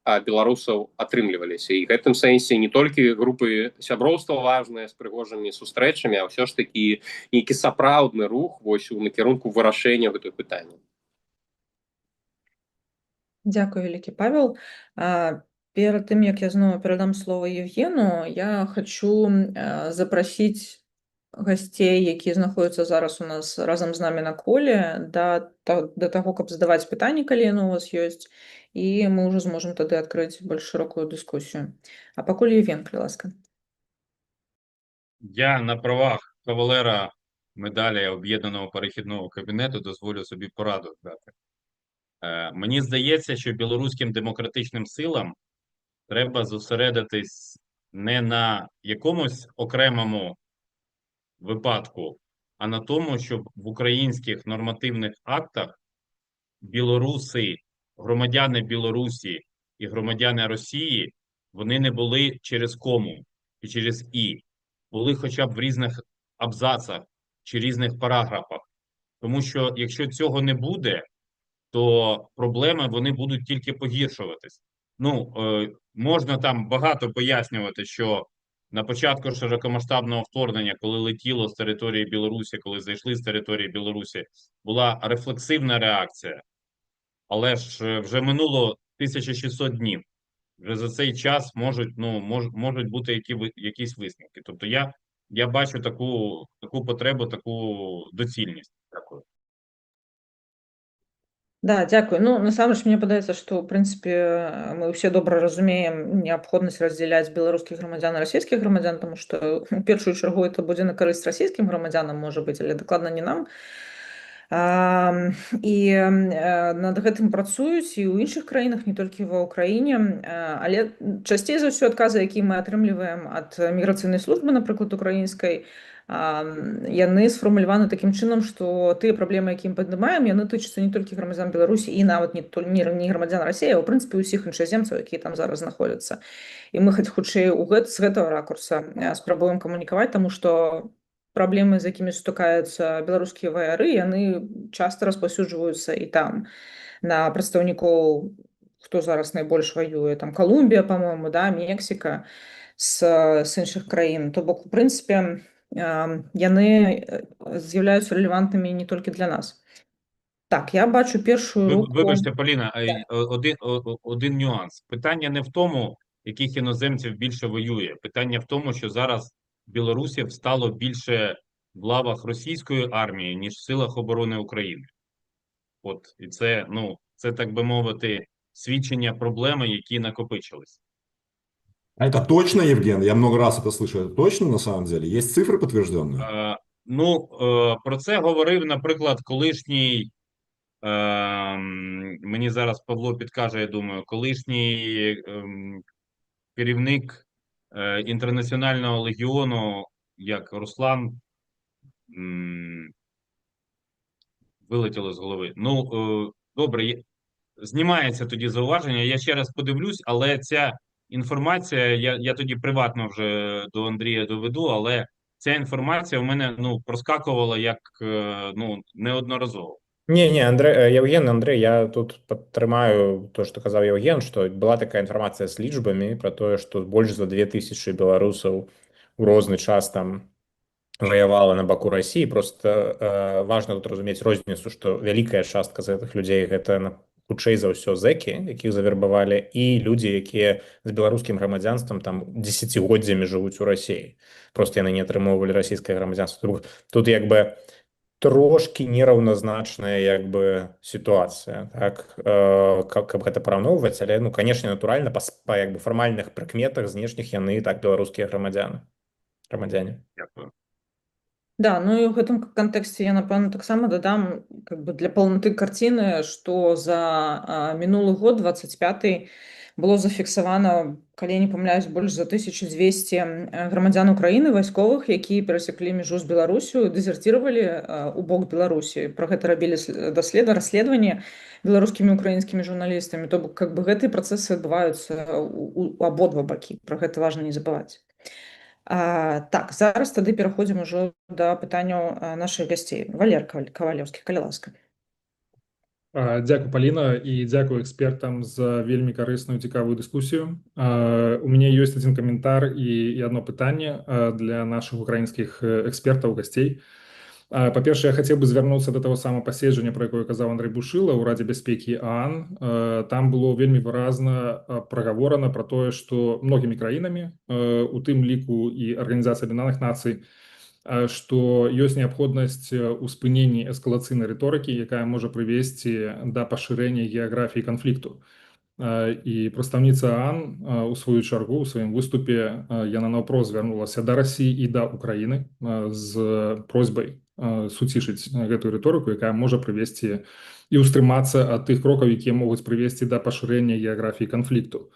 беларусаў атрымліваліся. І гэтым сэнсе не толькі групы сяброўства важныя з прыгожымі сустрэчамі, а ўсё ж такі нейкі сапраўдны рух вось у накірунку вырашэння гэтых пытанняў. Дзякую, вялікі, Павел. Перад тым, як я зноў перадам слово Евгену, я хачу запрасіць гасцей, якія знаходзяцца зараз у нас разам з намі на коле, да таго, каб задаваць пытанні, калі яны у вас ёсць, і мы ўжо зможам тады адкрыць больш шырокую дыскусію. А пакуль Евген, калі ласка. Я на правах кавалера медалі Об'єднаного перехідного кабінету дозволю собі пораду дати. Мені здається, що білоруським демократичним силам треба зосередитись не на якомусь окремому випадку, а на тому, щоб в українських нормативних актах білоруси, громадяни Білорусі і громадяни Росії, вони не були через кому і через і, були хоча б в різних абзацах чи різних параграфах. Тому що якщо цього не буде, то проблеми вони будуть тільки погіршуватись. Ну, можна там багато пояснювати, що на початку широкомасштабного вторгнення, коли летіло з території Білорусі, коли зайшли з території Білорусі, була рефлексивна реакція, але ж вже минуло 1600 днів. Вже за цей час можуть бути якісь висновки. Тобто я бачу таку потребу, таку доцільність. Дякую. Да, дякую. Ну, насамрэч, мне падаецца, што ў прынцыпе мы ўсе добра разумеем неабходнасць раздзяляць беларускіх грамадзян і расійскіх грамадзян, таму што у першую чаргу это будзе на карысць расійскім грамадзянам, можа быць, але дакладна не нам. І над гэтым працуюць і ў іншых краінах, не толькі ва ўкраіне, але часцей за ўсё адказы, якія мы атрымліваем ад міграцыйнай службы, напрыклад, украінскай, яны сфармуляваны такім чынам, што тыя праблемы, якія мы паднімаем, яны тычацца не толькі грамадзян Беларусі і нават не грамадзян Расіі, а ў прынцыпе ўсіх іншаземцаў, якія там зараз знаходзяцца. І мы хутчэй з гэтага ракурса спрабуем камунікаваць, таму што праблемы, з якімі сутыкаюцца беларускія ваяры, яны часта распаўсюджваюцца і там на прадстаўнікоў, хто зараз найбольш ваюе, там Калумбія, па-мойму, да, Мексіка, з іншых краін. То бок, у прынцыпе, яны з'яўляюцца рэлевантнымі не толькі для нас. Так, я бачу першую руку. Вибачте, Поліна, один нюанс. Питання не в тому, яких іноземців більше воює. Питання в тому, що зараз білорусів стало більше в лавах російської армії, ніж в силах оборони України. От, і це, так би мовити, свідчення проблеми, які накопичились. А это точно, Евген? Я много раз это слышу. Это точно на самом деле? Есть цифры подтвержденные? Про це говорив, наприклад, колишній, мені зараз Павло підкаже, я думаю, колишній керівник Інтернаціонального легіону, як Руслан, вилетіло з голови. Добре, знімається тоді зауваження, я ще раз подивлюсь, але ця інформація, я тоді приватно вже до Андрія доведу, але ця інформація у мене проскакувала як неодноразово. Не, Андрей, я тут падтрымаю то, што казаў Евген, што была такая інфармацыя з лічбамі пра тое, што больш за 2000 беларусаў у розны час там ваявала на баку Расіі. Просто важна тут разумець розніцу, што вялікая частка з гэтых людзей гэта хутчэй за ўсё зэкі, якіх завербавалі, і людзі, якія з беларускім грамадзянствам там дзесяцігоддзямі жывуць у Расіі. Просто яны не атрымоўвалі расійскае грамадзянства. Тут як бы трошки нераўназначная як бы сітуацыя, так, каб гэта параўноўваць, але, конечно, натуральна, па як бы фармальных прыкметах знешніх яны так беларускія грамадзяне. Дякую. Да, ну і ў гэтым кантэксце я, напэўна, таксама дадам как бы для паўнаты карціны, што за мінулы год, 25-й, было зафіксавана, калі я не памыляюсь, больш за 1200 грамадзян Украіны, вайсковых, якія перасеклі мяжу з Беларусю, дэзерціравалі у бок Беларусі. Пра гэта рабілі расследаванні беларускімі і украінскімі журналістамі. То бок, как бы, гэтыя працэсы адбываюцца у абодва бакі. Пра гэта важна не забываць. Так, зараз тады пераходзім ужо да пытанняў нашых гасцей. Валер Кавалёўскі, калі ласка. Дзякую, Паліна, і дзякую экспертам за вельмі карысную цікавую дыскусію. У мяне ёсць адзін каментар і адно пытанне для нашых украінскіх экспертаў, гасцей. Па-першае, я хацеў бы звярнуцца да таго самага паседжання, пра якое казаў Андрэй Бушыла ў Радзе бяспекі ААН. Там было вельмі выразна прагаворана пра тое, што многімі краінамі, у тым ліку і Арганізацыя Аб'яднаных Нацый, што ёсць неабходнасць у спыненні эскалацыйнай рыторыкі, якая можа прывесці да пашырэння геаграфіі канфлікту. І прадстаўніца ААН у сваю чаргу у сваім выступе яна наўпрост звярнулася да Расіі і да Украіны з просьбай суцішыць гэтую рыторыку, якая можа прывесці і ўстрымацца ад тых крокаў, якія могуць прывесці да пашырэння геаграфіі канфлікту.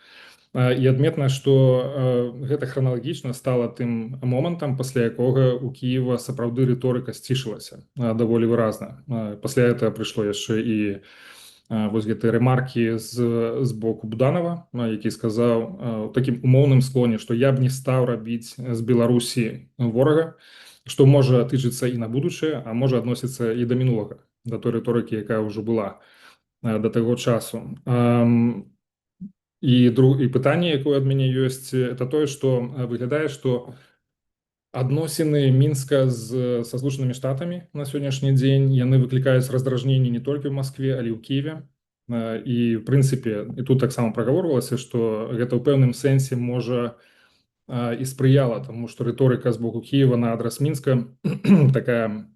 І адметна, што гэта храналагічна стала тым момантам, пасля якога ў Кіева сапраўды рыторыка сцішылася даволі выразна. Пасля гэтага прыйшло яшчэ і вось гэтыя рэмаркі з боку Буданова, які сказаў у такім умоўным склоне, што я б не стаў рабіць з Беларусі ворага, што можа тычыцца і на будучае, а можа адносіцца і да мінулага, да той рыторыкі, якая ўжо была да таго часу. І пытанне, якое ад мяне ёсць, это тое, што выглядае, што адносіны Мінска са Злучанымі Штатамі на сённяшні дзень яны выклікаюць раздражненні не толькі ў Маскве, але і ў Кіеве. І в прынцыпе і тут таксама прагаворвалася, што гэта ў пэўным сэнсе можа і спрыяла таму, што рыторыка з боку Кіева на адрас Мінска такая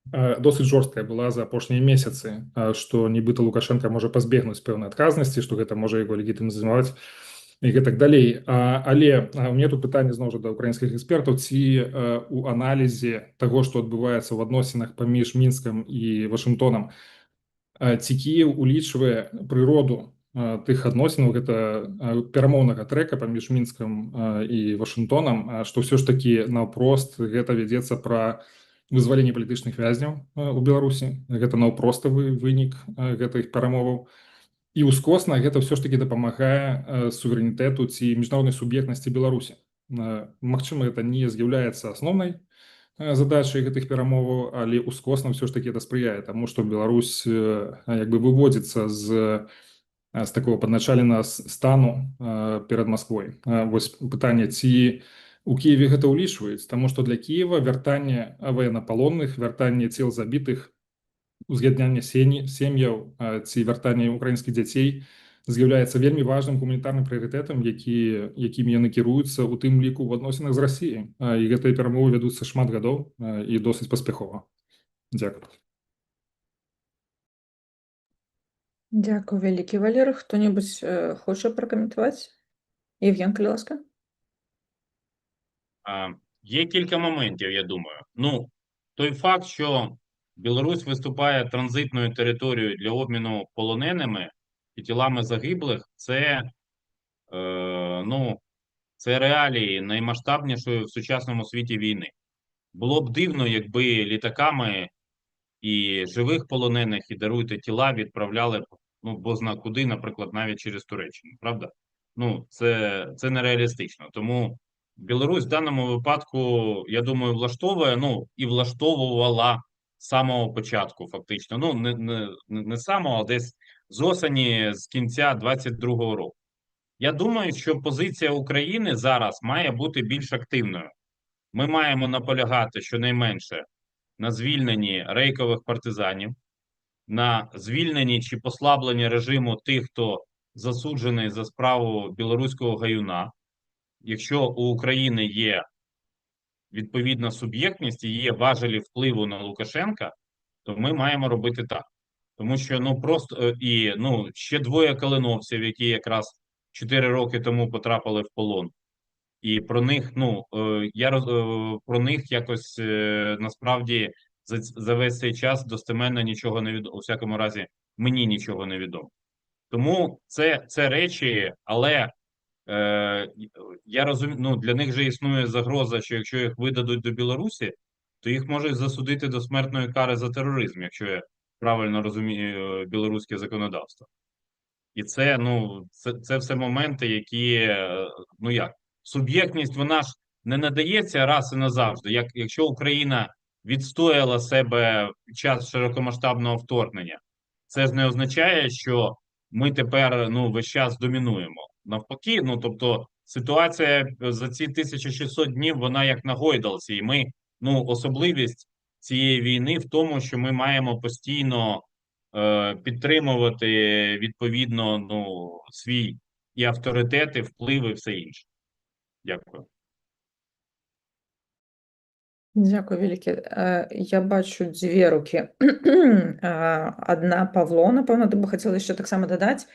досыць жорсткая была за апошнія месяцы, што нібыта Лукашенко можа пазбегнуць пэўнай адказнасці, што гэта можа яго легітымізаваць і гэтак далей. Але у меня тут пытанне зноў жа да украінскіх экспертаў, ці у аналізе таго, што адбываецца ў адносінах паміж Мінскам і Вашынгтонам, ці Кіеў улічвае прыроду тых адносінаў, гэта перамоўнага трэка паміж Мінскам і Вашынгтонам, што ўсё ж такі наўпрост гэта вядзецца пра вызваленне палітычных вязняў у Беларусі, гэта наўпросты вынік гэтых перамоваў. І ўскосна гэта ўсё ж такі дапамагае суверэнітэту ці міжнароднай суб'ектнасці Беларусі. Магчыма, гэта не з'яўляецца асноўнай задачай гэтых перамоваў, але ўскосна ўсё ж такі это спрыяе таму, што Беларусь як бы выводзіцца з такого падначаленага стану перад Масквой. Вось пытанне, ці у Киеве гэта ўлічваюць, таму што для Киева вяртанне военнапалонных, вяртанне цел забітых, узгаднянне сем'яў ці вяртанне украінскіх дзяцей з'яўляецца вельмі важным гуманітарным прыярытэтам, якімі яны кіруюцца, у тым ліку в адносінах з Расіяй. І гэтыя перамовы вядуцца шмат гадоў і досыць паспяхова. Дзякую. Дякую вялікі, Валер. Хто-небудзь хоча пракаментаваць? Євген, калі ласка. Є кілька моментів, я думаю. Ну, той факт, що Білорусь виступає транзитною територією для обміну полоненими і тілами загиблих, це реалії наймасштабнішої в сучасному світі війни. Було б дивно, якби літаками і живих полонених, і даруйте тіла відправляли, бозна куди, наприклад, навіть через Туреччину, правда? Це нереалістично. Тому Білорусь в даному випадку, я думаю, влаштовує, і влаштовувала з самого початку, фактично. Не самого, а десь з осені, з кінця 22-го року. Я думаю, що позиція України зараз має бути більш активною. Ми маємо наполягати щонайменше на звільненні рейкових партизанів, на звільненні чи послабленні режиму тих, хто засуджений за справу білоруського гаюна. Якщо у України є відповідна суб'єктність і є важелі впливу на Лукашенка, то ми маємо робити так. Тому що ще двоє калиновців, які якраз 4 роки тому потрапили в полон. І про них, про них якось насправді за весь цей час достеменно нічого не відомо. У всякому разі, мені нічого не відомо. Тому це речі, але я розумію, для них же існує загроза, що якщо їх видадуть до Білорусі, то їх можуть засудити до смертної кари за тероризм, якщо я правильно розумію білоруське законодавство. І це все моменти, які, суб'єктність, вона ж не надається раз і назавжди. Якщо Україна відстояла себе під час широкомасштабного вторгнення, це ж не означає, що ми тепер весь час домінуємо. Навпаки, тобто ситуація за ці 1600 днів, вона як на гойдалці. І ми, особливість цієї війни в тому, що ми маємо постійно підтримувати відповідно свій і авторитет, і вплив, і все інше. Дякую. Дякую вялікі. Я бачу дзве рукі. Адна Павло, напэўна, ты бы хацела яшчэ таксама дадаць.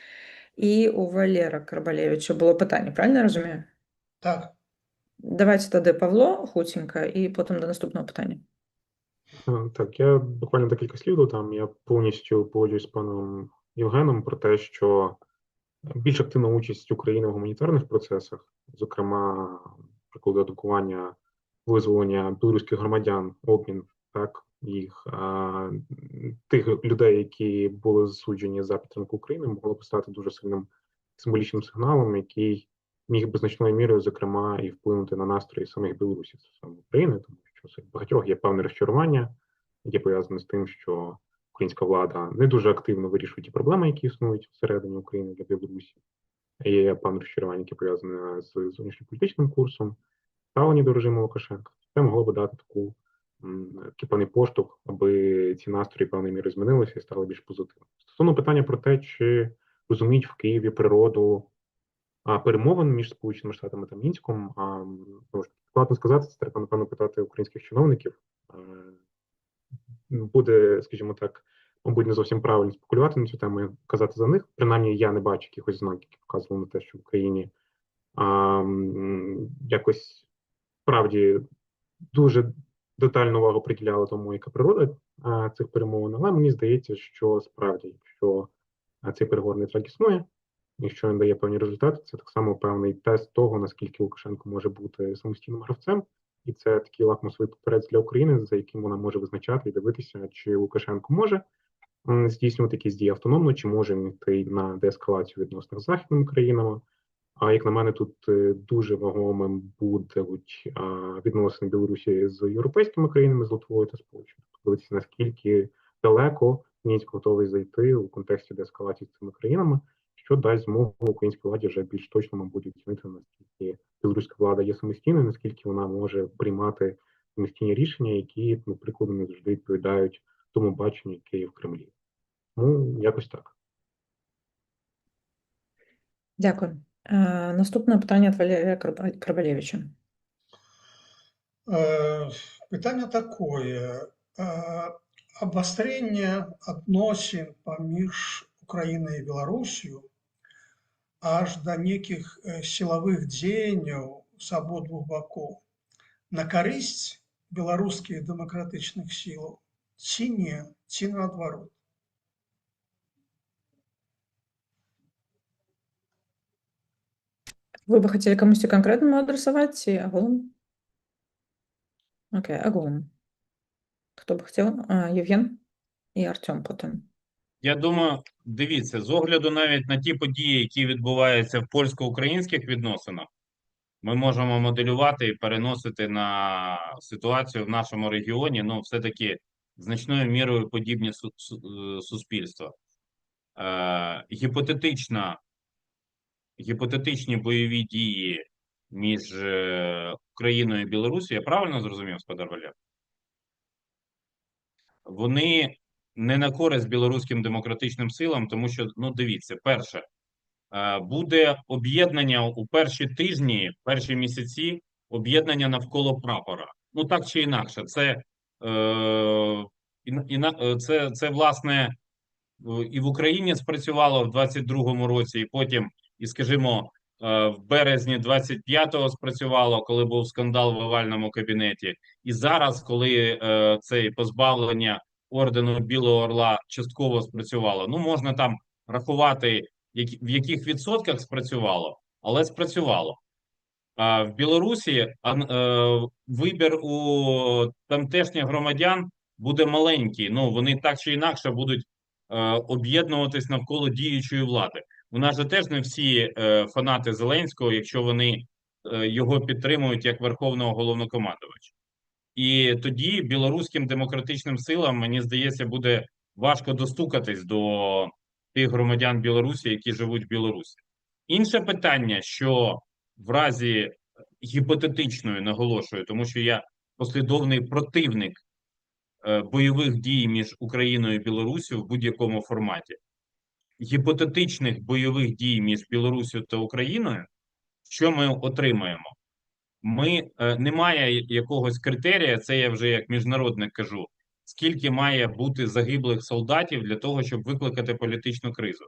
І у Валера Карбалевича було питання, правильно я розумію? Так. Давайте тоді Павло хутенько і потім до наступного питання. Так, я буквально декілька слів додам. Я повністю погоджуюсь з паном Євгеном про те, що більш активна участь України в гуманітарних процесах, зокрема, прикладу атакування, визволення білоруських громадян, обмін так їх тих людей, які були засуджені за підтримку України, могло б стати дуже сильним символічним сигналом, який міг би значною мірою, зокрема, і вплинути на настрої самих білорусів саме України, тому що серед багатьох є певне розчарування, яке пов'язане з тим, що українська влада не дуже активно вирішує ті проблеми, які існують всередині України для Білорусі. Є певне розчарування, яке пов'язане з зовнішньополітичним курсом, ставлення до режиму Лукашенка. Це могло би дати такий певний поштовх, аби ці настрої певною мірою змінилися і стали більш позитивними. Стосовно питання про те, чи розуміють в Києві природу перемовин між Сполученими Штатами та Мінськом, складно сказати, це треба, напевно, питати українських чиновників. Буде, скажімо так, мабуть, не зовсім правильно спекулювати на цю тему і казати за них. Принаймні, я не бачу якихось знаків, які вказували на те, що в Україні якось справді дуже детальну увагу приділяли тому, яка природа цих перемовин. Але мені здається, що справді, якщо цей переговорний трек існує, якщо він дає певні результати, це так само певний тест того, наскільки Лукашенко може бути самостійним гравцем. І це такий лакмусовий папірець для України, за яким вона може визначати і дивитися, чи Лукашенко може здійснювати якісь дії автономно, чи може він йти на деескалацію відносно з західними країнами. А як на мене, тут дуже вагомим будуть відносини Білорусі з європейськими країнами, з Литвою та Сполученими. Дивитися, наскільки далеко Мінськ готовий зайти у контексті деескалації з цими країнами, що дасть змогу українській владі вже більш точно, мабуть, оцінити, наскільки білоруська влада є самостійною, наскільки вона може приймати самостійні рішення, які, наприклад, не завжди відповідають тому баченню, яке є в Кремлі. Ну, якось так. Дякую. Наступне питання від Валерія Карбалевича. Питання такое. Обострение адносін паміж Украінай і Беларусью аж до неких сілавых дзеянняў з абодвух бакоў на карысць беларускіх дэмакратычных сілаў ці не, ці наадварот? Вы бы хотели кому-то конкретному адресовать и огулом? Окей, огулом. Кто бы хотел? Євген і Артем потім. Я думаю, дивіться, з огляду навіть на ті події, які відбуваються в польсько-українських відносинах, ми можемо моделювати і переносити на ситуацію в нашому регіоні, ну, все-таки значною мірою подібні суспільства. Гіпотетичні бойові дії між Україною і Білорусією, я правильно зрозумів, господар Валер? Вони не на користь білоруським демократичним силам, тому що, ну, дивіться, перше, буде об'єднання у перші тижні, перші місяці, об'єднання навколо прапора. Ну, так чи інакше, це власне, і в Україні спрацювало в 22-му році, і потім, і, скажімо, в березні 25-го спрацювало, коли був скандал в овальному кабінеті. І зараз, коли це позбавлення ордену Білого Орла частково спрацювало. Ну, можна там рахувати, в яких відсотках спрацювало, але спрацювало. В Білорусі вибір у тамтешніх громадян буде маленький. Ну, вони так чи інакше будуть об'єднуватись навколо діючої влади. У нас же теж не всі фанати Зеленського, якщо вони його підтримують як верховного головнокомандувача. І тоді білоруським демократичним силам, мені здається, буде важко достукатись до тих громадян Білорусі, які живуть в Білорусі. Інше питання, що в разі гіпотетичної, наголошую, тому що я послідовний противник бойових дій між Україною і Білорусію в будь-якому форматі. Гіпотетичних бойових дій між Білорусію та Україною, що ми отримаємо? Немає якогось критерія, це я вже як міжнародник кажу, скільки має бути загиблих солдатів для того, щоб викликати політичну кризу.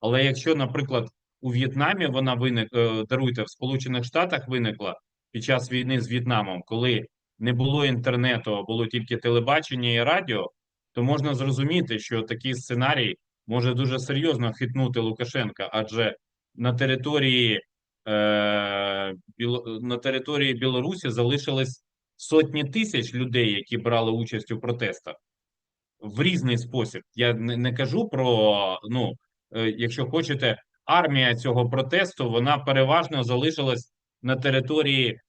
Але якщо, наприклад, у В'єтнамі вона даруйте, в Сполучених Штатах виникла під час війни з В'єтнамом, коли не було інтернету, а було тільки телебачення і радіо, то можна зрозуміти, що такий сценарій може дуже серйозно хитнути Лукашенка, адже на території Білорусі залишились сотні тисяч людей, які брали участь у протестах в різний спосіб. Я не кажу про, якщо хочете, армія цього протесту, вона переважно залишилась на території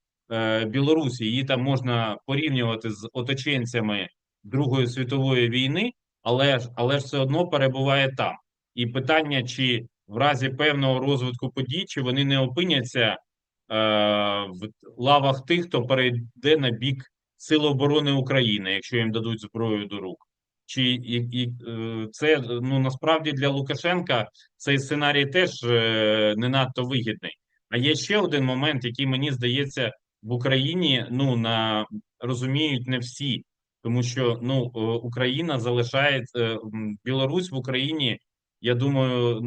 Білорусі. Її там можна порівнювати з оточенцями Другої світової війни, але ж все одно перебуває там. І питання, чи в разі певного розвитку подій, чи вони не опиняться в лавах тих, хто перейде на бік Сил оборони України, якщо їм дадуть зброю до рук. Це насправді для Лукашенка цей сценарій теж не надто вигідний. А є ще один момент, який, мені здається, в Україні розуміють не всі, тому що Україна залишається, Білорусь в Україні, я думаю,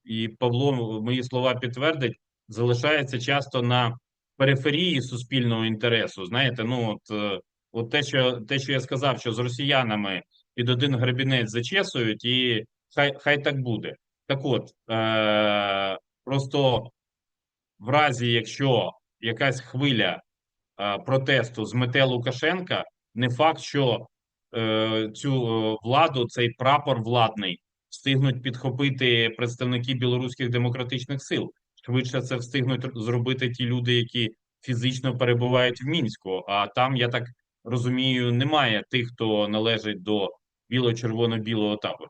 і Павло мої слова підтвердить, залишається часто на периферії суспільного інтересу. Знаєте, от те, що я сказав, що з росіянами під один гребінець зачесують, і хай так буде. Так от, просто в разі, якщо якась хвиля протесту змете Лукашенка, не факт, що цю владу, цей прапор владний, встигнуть підхопити представники білоруських демократичних сил. Швидше це встигнуть зробити ті люди, які фізично перебувають в Мінську, а там, я так розумію, немає тих, хто належить до біло-червоно-білого табору.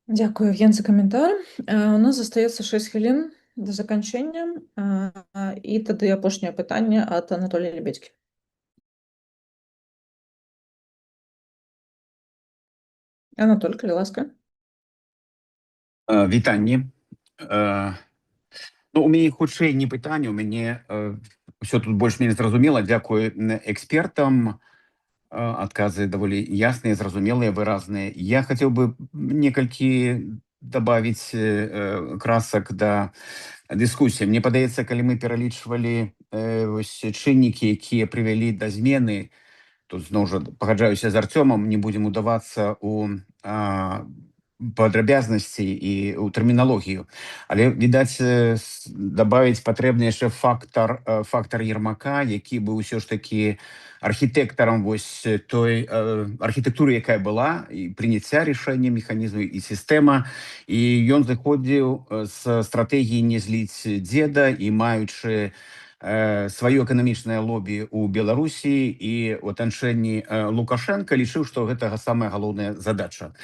Дякую, Євген, за коментар. У нас застається 6 хвилин до закінчення. І тоді опошнє питання від Анатолія Лебедьки. Анатолій, будь ласка. Вітанні. У мяне хутчэй не пытанне, у мяне все тут больш-менш зразумела. Дзякую экспертам. Адказы даволі ясныя, зразумелыя, выразныя. Я хацеў бы некалькі добавить красак да дыскусіі. Мне падаецца, калі мы пералічвалі чыннікі, якія прывялі да змены, тут зноў жа пагаджаюся з Арцёмам, не будзем удавацца у падрабязнасці і ў тэрміналогію. Але, відаць, дабавіць патрэбны яшчэ фактар Ермака, які быў усё ж такі архітэктарам вось той архітэктуры, якая была, і прыняцця рашэння, механізму і сістэма. І ён заходзіў з стратэгіі не зліць дзеда і маючы сваё эканамічнае лобі ў Беларусі і ў атачэнні Лукашенка, лічыў, што гэта самая галоўная задача.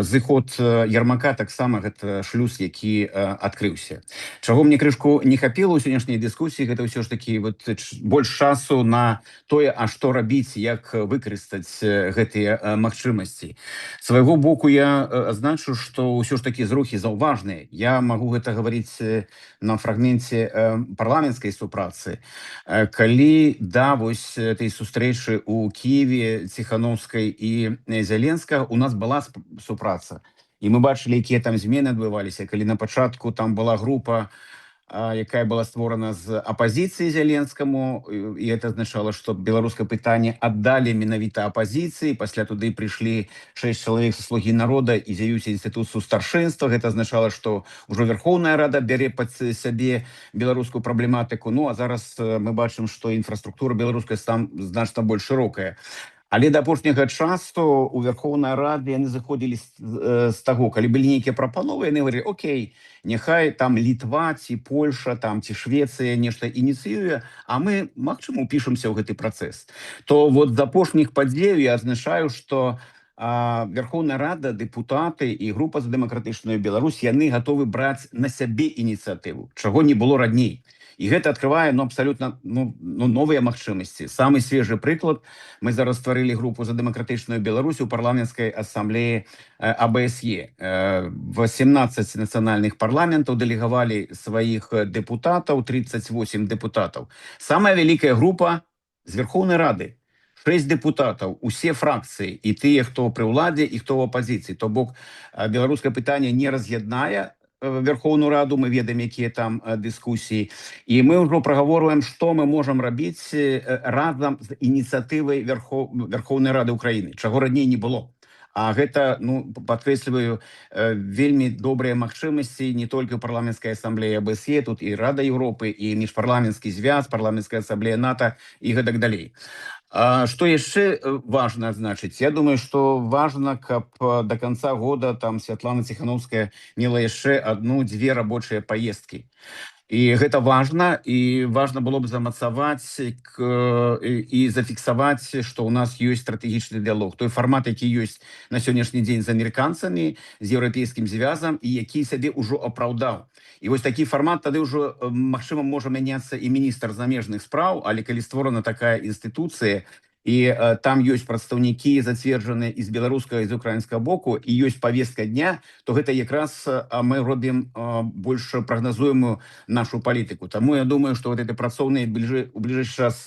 Зыход Ермака таксама гэта шлюз, які адкрыўся. Чаго мне крышку не хапіла ў сённяшняй дыскусіі, гэта ўсё ж такі больш часу на тое, а што рабіць, як выкарыстаць гэтыя магчымасці. Свайго боку я адзначу, што ўсё ж такі зрухі заўважныя. Я магу гэта гаварыць на фрагменце парламенцкай супрацы. Калі вось этой сустрэчы ў Кіеве, Ціхановскай і Зеленскага у нас была супраца. І мы бачылі, якія там змены адбываліся. Калі на пачатку там была група, якая была створана з апазіцыі Зеленскаму, і это азначала, што беларускае пытанне аддалі менавіта апазіцыі, пасля туды прыйшлі 6 чалавек са слугі народа і з'явіўся інстытуцыю старшынства. Гэта азначала, што ўжо Верхоўная Рада бярэ пад сябе беларускую праблематыку. А зараз мы бачым, што інфраструктура беларуская там значна больш шырокая. Але да апошняга часу у Верхоўнай Рады яны заходзілі з таго, калі былі нейкія прапановы, яны говорили: окей, няхай там Літва ці Польша там ці Швецыя нешта ініцыюе, а мы, магчыма, упішемся ў гэты працэс. То вот з апошніх падзеяў я адзначаю, што Верхоўная Рада, дэпутаты і група за дэмакратычную Беларусь, яны гатовы браць на сябе ініцыятыву, чаго не было раней. І гэта адкрывае абсалютна новыя магчымасці. Самы свежы прыклад: мы зараз стварылі групу за дэмакратычную Беларусь у парламенцкай асамблеі АБСЕ. 18 нацыянальных парламентаў дэлегавалі сваіх дэпутатаў, 38 дэпутатаў. Самая вялікая група з Верхоўнай Рады. 6 депутатаў, усе фракцыі, і тыя, хто пры ўладзе, і хто ў апазіцыі. То бок беларускае пытанне не раз'яднае Верховную Раду, мы ведаем, якія там дыскусіі. І мы ўжо прагаворваем, што мы можам рабіць разам з ініцыятывай Верховнай Рады Украіны, чаго раней не было. А гэта, падкрэсліваю, вельмі добрыя магчымасці не толькі ў парламенцкай асамблеі АБСЕ, тут і Рада Еўропы, і міжпарламенцкі звяз, парламенцкая асамблея НАТО і гэтак далей. Што яшчэ важна адзначыць? Я думаю, што важна, каб до конца года там Святлана Ціхановская мела яшчэ 1-2 рабочыя паездкі. І гэта важна, і важна было б замацаваць і зафіксаваць, што ў нас ёсць стратэгічны дыялог. Той фармат, які ёсць на сённяшні дзень з амерыканцамі, з еўрапейскім звязам, і які сябе ўжо апраўдаў. І вось такі фармат тады ўжо, магчыма, можа мяняцца і міністр замежных спраў, але калі створана такая інстытуцыя, і там ёсць прадстаўнікі зацверджаныя і з беларускага, і з украінскага боку, і ёсць павестка дня, то гэта якраз мы робім больш прагназуемую нашу палітыку. Таму я думаю, што вот эти працоўныя у бліжэйшы час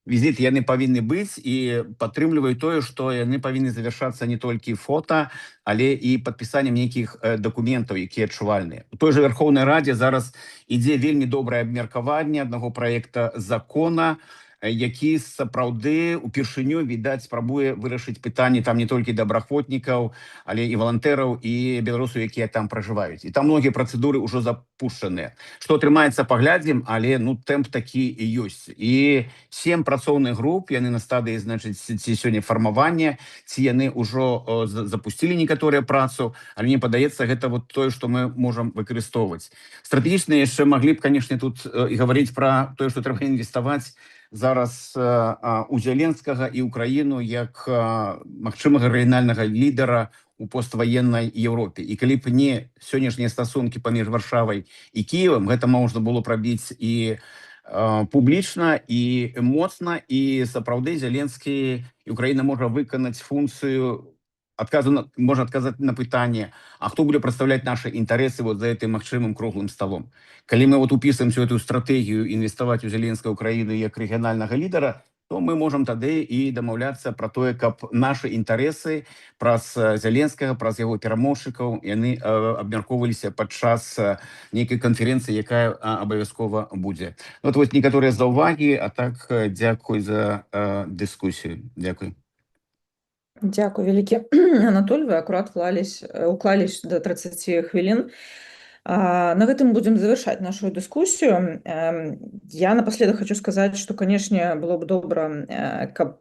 візіты яны павінны быць, і падтрымліваю тое, што яны павінны завяршацца не толькі фота, але і падпісаннем нейкіх дакументаў, якія адчувальныя. У той жа Верховнай Радзе зараз ідзе вельмі добрае абмеркаванне аднаго праекта закона, які сапраўды упершыню, відаць, спрабуе вырашыць пытанні там не толькі добраахвотнікаў, але і валантэраў, і беларусаў, якія там пражываюць. І там многія працэдуры ўжо запушчаныя. Што атрымаецца, паглядзім, але тэмп такі і ёсць. І 7 працоўных груп, яны на стадыі, значыць, ці сёння фармавання, ці яны ўжо запусцілі некаторыя працу, але мне падаецца, гэта вот тое, што мы можам выкарыстоўваць. Стратэгічна яшчэ маглі б, канешне, тут і гаварыць пра тое, што трэба інвеставаць зараз у Зеленскага і Украіну як магчымага рэгіянальнага лідара у постваеннай Еўропе. І калі б не сённяшнія стасункі паміж Варшавай і Кіевам, гэта можна было прабіць і публічна, і моцна, і сапраўды Зеленскі і Украіна можа выканаць функцыю, можна адказаць на пытанне, а хто будзе прадстаўляць нашы інтарэсы вот за гэтым магчымым круглым сталом. Калі мы вот упісваем всю эту стратэгію інвеставаць у Зеленскага Украіну як рэгіянальнага лідара, то мы можам тады і дамаўляцца пра тое, каб нашы інтарэсы праз Зеленскага, праз яго перамоўшчыкаў, яны абмяркоўваліся падчас нейкай канферэнцыі, якая абавязкова будзе. Вот вось некаторыя заўвагі, а так дзякуй за дыскусію. Дзякуй. Дзякуй вялікі, Анатоль, вы акурат уклались до 30 хвілін. На гэтым будем завершаць нашу дыскусію. Я напоследак хочу сказаць, што, канешне, было б добра, каб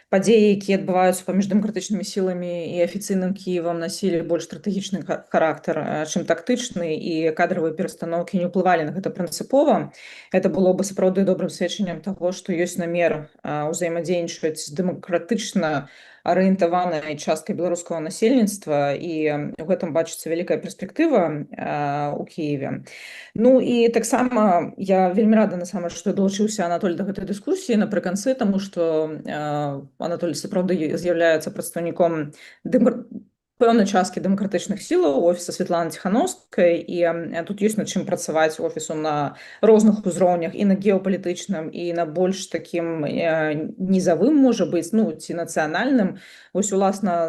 падзеі, якія адбываюцца паміж дэмакратычнымі сіламі і афіцыйным Кіевам, насілі больш стратэгічны характар, чым тактычны, і кадравыя перастаноўкі не ўплывалі на гэта прынцыпова. Гэта было бы сапраўды добрым сведчаннем таго, што ёсць намер узаемадзейнічаць з дэмакратычна арыентаванай часткай беларускага насельніцтва, і ў гэтым бачыцца вялікая перспектыва ў Кіеве. Ну і таксама я вельмі рада, насамрэч, што далучыўся Анатоль да гэтай дыскусіі напрыканцы, таму што Анатоль сапраўды з'яўляецца прадстаўніком пэўнай часткі дэмакратычных сілаў офіса Святланы Ціхановскай, і тут ёсць над чым працаваць офісу на розных узроўнях, і на геапалітычным, і на больш такім нізавым, можа быць, ці нацыянальным. Вось, уласна,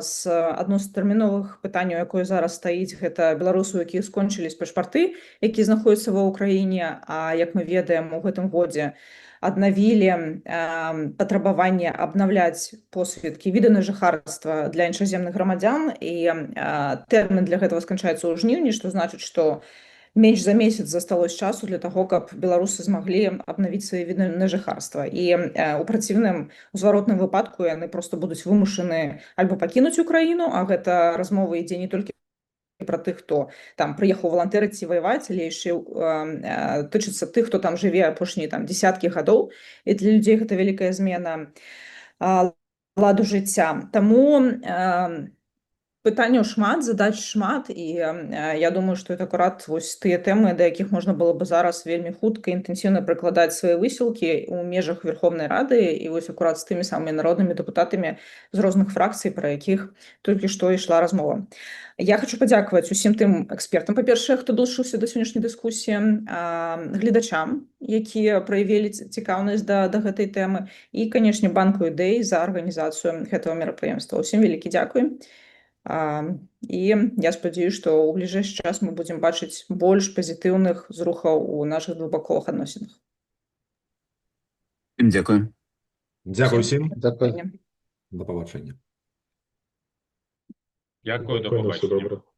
адно з тэрміновых пытанняў, якое зараз стаіць, гэта беларусаў, якія скончылі пашпарты, якія знаходзяцца ва ўкраіне, а як мы ведаем, у гэтым годзе аднавілі патрабаванне абнаўляць посведкі віда на жыхарства для іншаземных грамадзян, і тэрмін для гэтага сканчаецца ў жніўні, што значыць, што менш за месяц засталось часу для таго, каб беларусы змаглі абнавіць свае віды на жыхарства. І у праціўным, у зваротным выпадку яны проста будуць вымушаны альбо пакінуць Украіну, а гэта размова ідзе не толькі пра тых, хто там прыехаў валантэрыць ці ваяваць, але яшчэ тычыцца тых, хто там жыве апошнія дзесяткі гадоў, і для людзей гэта вялікая змена ладу жыцця. Таму Пытанняў шмат, задач шмат, і я думаю, што это акурат вось тыя тэмы, да якіх можна было бы зараз вельмі хутка інтэнсіўна прыкладаць свае высілкі ў межах Верховнай Рады і вось акурат з тымі самымі народнымі дэпутатамі з розных фракцый, пра якіх толькі што ішла размова. Я хочу падзякаваць усім тым экспертам, па-першае, хто далучыўся да сённяшняй дыскусіі, гледачам, якія праявілі цікаўнасць да гэтай тэмы, і, канешне, банку ідэй за арганізацыю гэтага мерапрыемства. Усім вялікі дзякуй. І я спадзяюся, што ў бліжэйшы час мы будзем бачыць больш пазітыўных зрухаў у нашых двухбаковых адносінах. Дзякую. Дзякую всім. Дякую. До побачення. Дякую, до Дякую, на все побачення. добре.